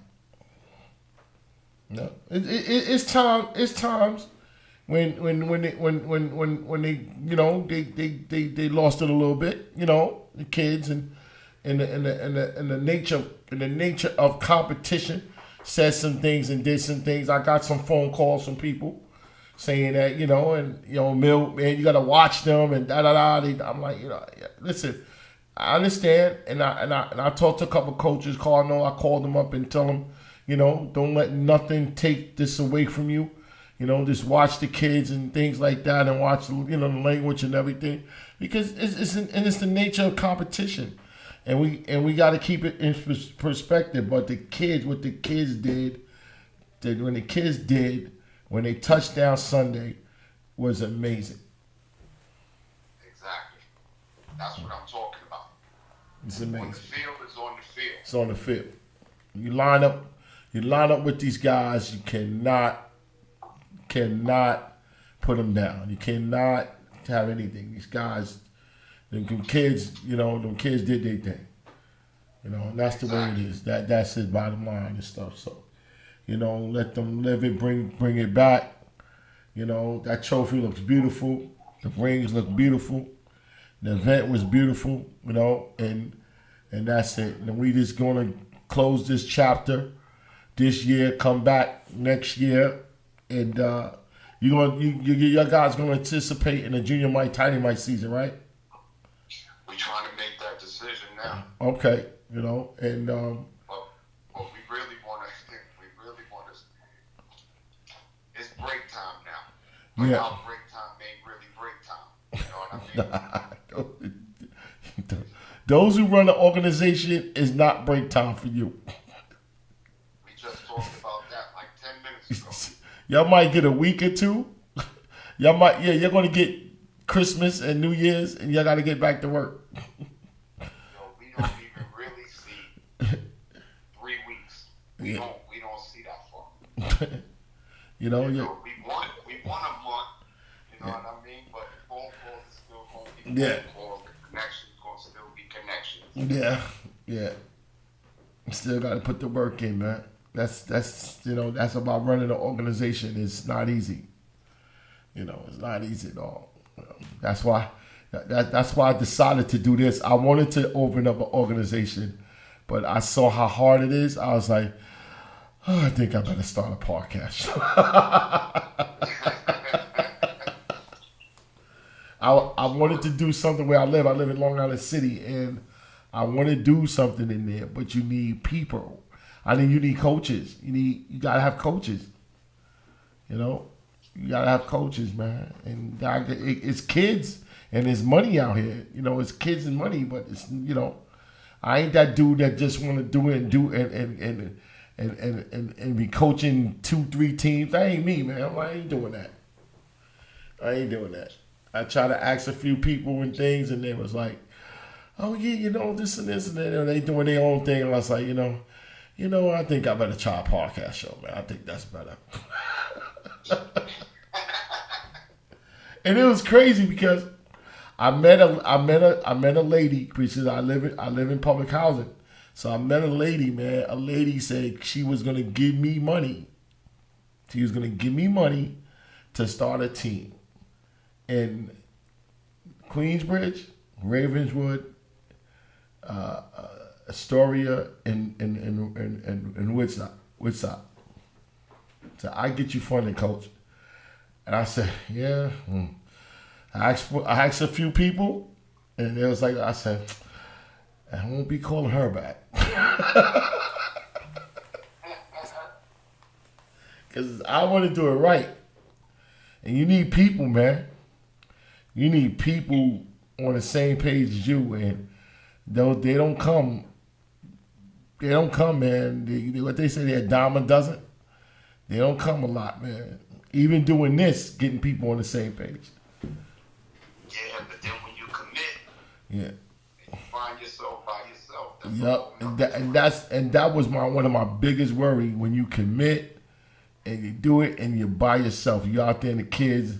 No, it's time. It's times when they they lost it a little bit. The kids and the nature of competition said some things and did some things. I got some phone calls from people saying that Mill, man, you got to watch them and da da da. I'm like, listen, I understand, and I talked to a couple of coaches. Cardinal, I called them up and tell them, don't let nothing take this away from you. Just watch the kids and things like that, and watch the language and everything, because it's the nature of competition, and we got to keep it in perspective. But what the kids did when they touched down Sunday was amazing. Exactly. That's what I'm talking about. It's amazing. When the field is on the field. It's on the field. You line up with these guys. You cannot put them down. You cannot have anything. These guys, them kids, them kids did their thing. And that's the way it is. That's his bottom line and stuff. So, let them live it, bring it back. That trophy looks beautiful. The rings look beautiful. The event was beautiful, and that's it. And we just gonna close this chapter this year, come back next year, and your guys gonna anticipate in the junior Mike, tiny Mike season, right? We're trying to make that decision now. Okay, and but we really want to. It's break time now. But now break time ain't really break time. You know what I mean? Those who run the organization is not break time for you. We just talked about that like 10 minutes ago. Y'all might get a week or two. You're going to get Christmas and New Year's, and y'all got to get back to work. We don't even really see 3 weeks. We don't see that far. We want a month. You know what I mean? But the phone calls is still going to be phone calls. The connections going to still be connections. Yeah. Still got to put the work in, man. That's about running an organization. It's not easy. It's not easy at all. That's why I decided to do this. I wanted to open up an organization, but I saw how hard it is. I was like, I think I better start a podcast. I wanted to do something where I live. I live in Long Island City, and I want to do something in there, but you need people. You need coaches. You gotta have coaches. You gotta have coaches, man. And it's kids and there's money out here. It's kids and money, but it's I ain't that dude that just want to do it and be coaching 2-3 teams. That ain't me, man. I ain't doing that. I try to ask a few people and things, and they was like, "Oh yeah, this and this and that," and they doing their own thing. And I was like, I think I better try a podcast show, man. I think that's better. And it was crazy because I met a lady, because I live in public housing. So I met a lady, man. A lady said she was gonna give me money. She was gonna give me money to start a team in Queensbridge, Ravenswood, Astoria, and Woodside. So I get you funding, coach. And I said, yeah. I asked a few people, and it was like, I said, I won't be calling her back. Because I want to do it right. And you need people, man. You need people on the same page as you, and they don't come. They don't come, man. What they say, they're a dime a dozen. They don't come a lot, man. Even doing this, getting people on the same page. Yeah, but then when you commit, you find yourself by yourself. Yep, and that was one of my biggest worry. When you commit and you do it and you're by yourself, you're out there and the kids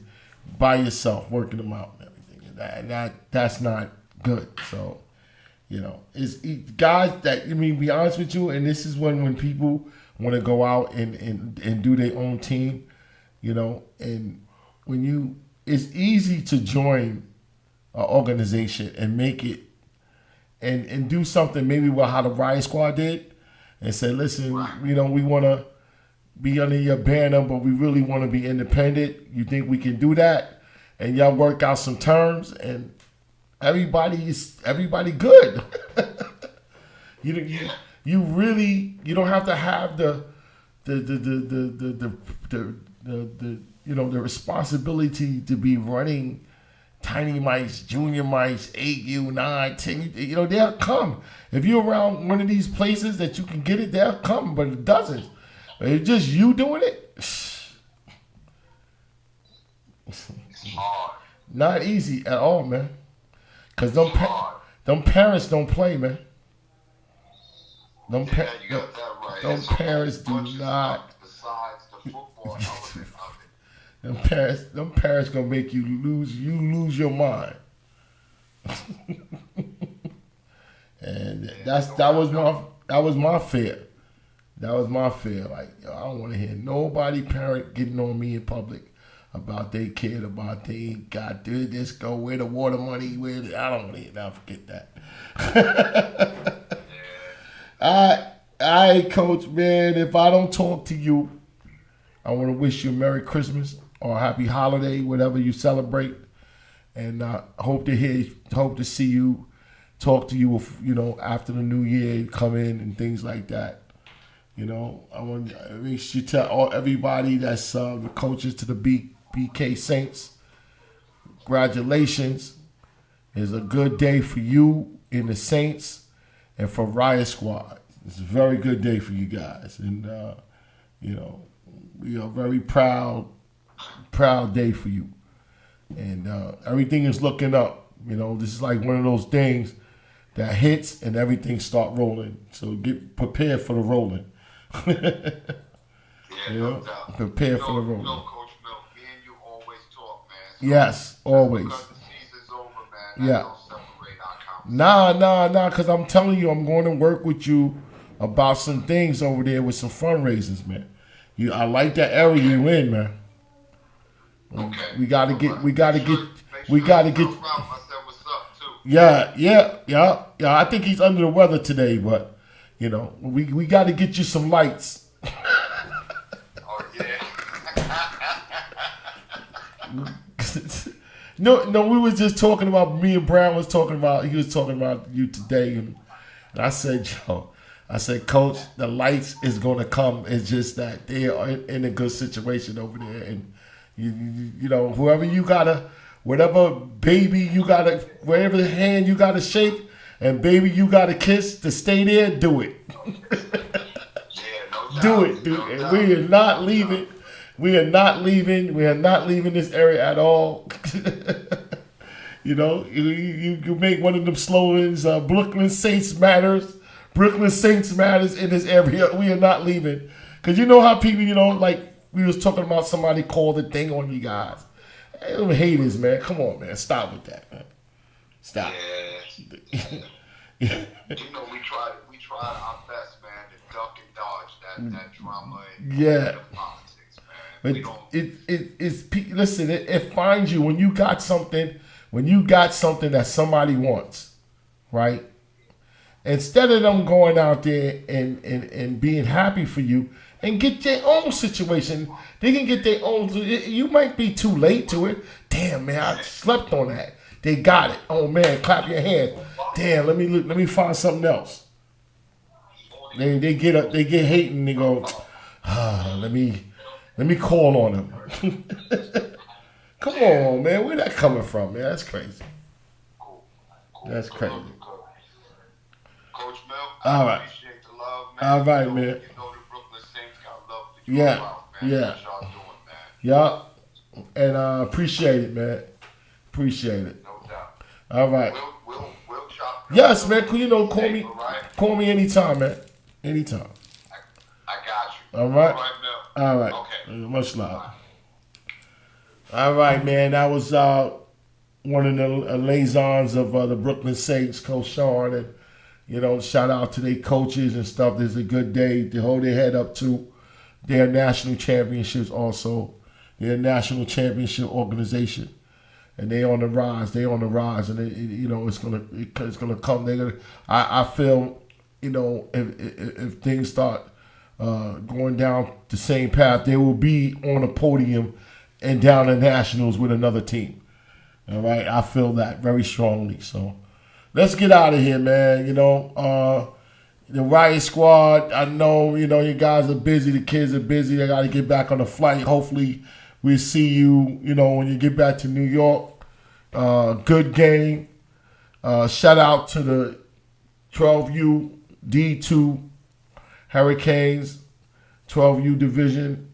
by yourself working them out and everything. And that's not good. So, You know, it's guys that, I mean, be honest with you, and this is when people want to go out and do their own team, you know, and it's easy to join an organization and make it and do something maybe how the Riot Squad did and say, listen, you know, we want to be under your banner, but we really want to be independent. You think we can do that? And y'all work out some terms, and everybody good. You really don't have to have the you know, the responsibility to be running tiny mice, junior mice, 8U, 9, 10. You know, they'll come. If you're around one of these places that you can get it, they'll come, but it doesn't. It's just you doing it. It's hard. Not easy at all, man. Because them parents don't play, man. Them parents do not. Besides the football element of it. Them parents gonna make you lose your mind. And that was my fear. That was my fear. Like, I don't want to hear nobody parent getting on me in public about they kid, about they got do this, go where the water money, I don't want to hear that. Forget that. All right, Coach, man. If I don't talk to you, I want to wish you a Merry Christmas or a Happy Holiday, whatever you celebrate, and hope to see you, talk to you, you know, after the New Year, come in and things like that. You know, I want to make sure you tell everybody that's the coaches to the BK Saints, congratulations. It's a good day for you in the Saints and for Riot Squad. It's a very good day for you guys. And, you know, we are very proud day for you. And everything is looking up. You know, this is like one of those things that hits and everything start rolling. So get prepared for the rolling. No doubt. Prepare for the rolling. Coach Milk, me and you always talk, man. So yes, always. Because the season's over, man. Yeah. Don't separate our conversation. Nah, because I'm telling you, I'm going to work with you about some things over there with some fundraisers, man. I like that area you in, man. Okay. We gotta get. Yeah. I think he's under the weather today, but you know, we got to get you some lights. Oh yeah. No, we was just talking about. Me and Brown was talking about. He was talking about you today, and I said, Coach, the lights is gonna come. It's just that they are in a good situation over there, and you know, whoever you gotta, whatever baby you gotta, whatever hand you gotta shake, and baby you gotta kiss to stay there, do it. Do it. And we are not leaving. We are not leaving this area at all. You know, you make one of them slogans, Brooklyn Saints matters. Brooklyn Saints matters in this area. We are not leaving. Because you know how people, you know, like we was talking about somebody called the thing on you guys. Hey, them haters, man. Come on, man. Stop with that, man. Stop. Yeah. You know, we tried our best, man, to duck and dodge that drama and the politics, man. But listen, it finds you when you got something that somebody wants, right? Instead of them going out there and being happy for you and get their own situation, they can get their own. You might be too late to it. Damn, man, I slept on that. They got it. Oh man, clap your hands. Damn, let me find something else. They get hating and they go, let me call on them. Come on, man, where that coming from, man? That's crazy. That's crazy. Coach Mel, all right. Appreciate the love, man. All right, man. You know the Brooklyn Saints got love for you. Yeah, about, man. yeah. What y'all doing, man. Yeah, and appreciate it, man. Appreciate it. No doubt. All right. We'll chop. Yes, man. You know, call me anytime, man. Anytime. I got you. All right. Mel. All right. Okay. Much love. All right, man. That was one of the liaisons of the Brooklyn Saints, Coach Sean, and You know, shout out to their coaches and stuff. This is a good day to hold their head up to. Their national championships also. They're a national championship organization. And they on the rise. They on the rise. And, it's gonna come. I feel, if things start going down the same path, they will be on a podium and down the nationals with another team. All right? I feel that very strongly. So let's get out of here, man. The Riot Squad, I know, you guys are busy. The kids are busy. They got to get back on the flight. Hopefully we'll see you, when you get back to New York. Good game. Shout out to the 12U D2 Hurricanes, 12U division.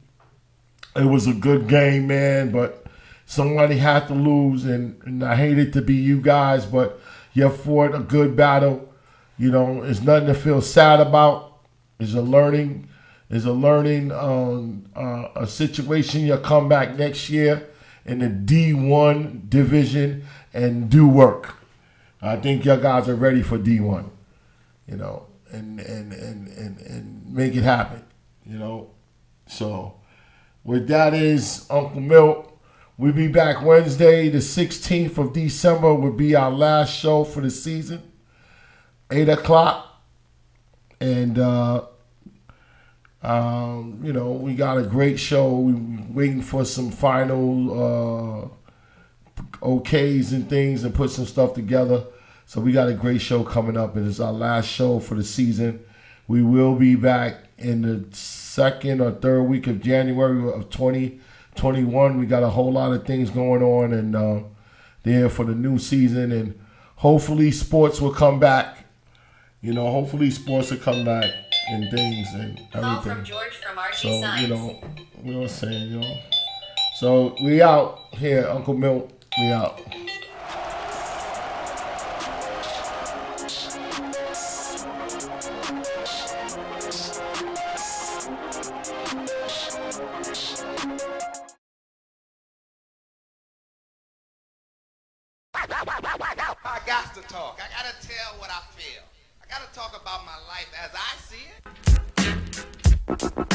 It was a good game, man, but somebody had to lose, and I hate it to be you guys, but you fought a good battle. It's nothing to feel sad about. It's a learning a situation. You'll come back next year in the D1 division and do work. I think y'all guys are ready for D1, and make it happen, So with that is Uncle Milt. We'll be back Wednesday, the 16th of December will be our last show for the season. 8 o'clock. And, we got a great show. We're waiting for some final okays and things and put some stuff together. So we got a great show coming up, and it's our last show for the season. We will be back in the second or third week of January of 2021. We got a whole lot of things going on, and there for the new season. And hopefully sports will come back. Hopefully sports will come back and things and everything. Call from George from RG So, Science. you know what I'm saying, So we out here, Uncle Milt. We out. I got to talk. I got to tell what I feel. I got to talk about my life as I see it.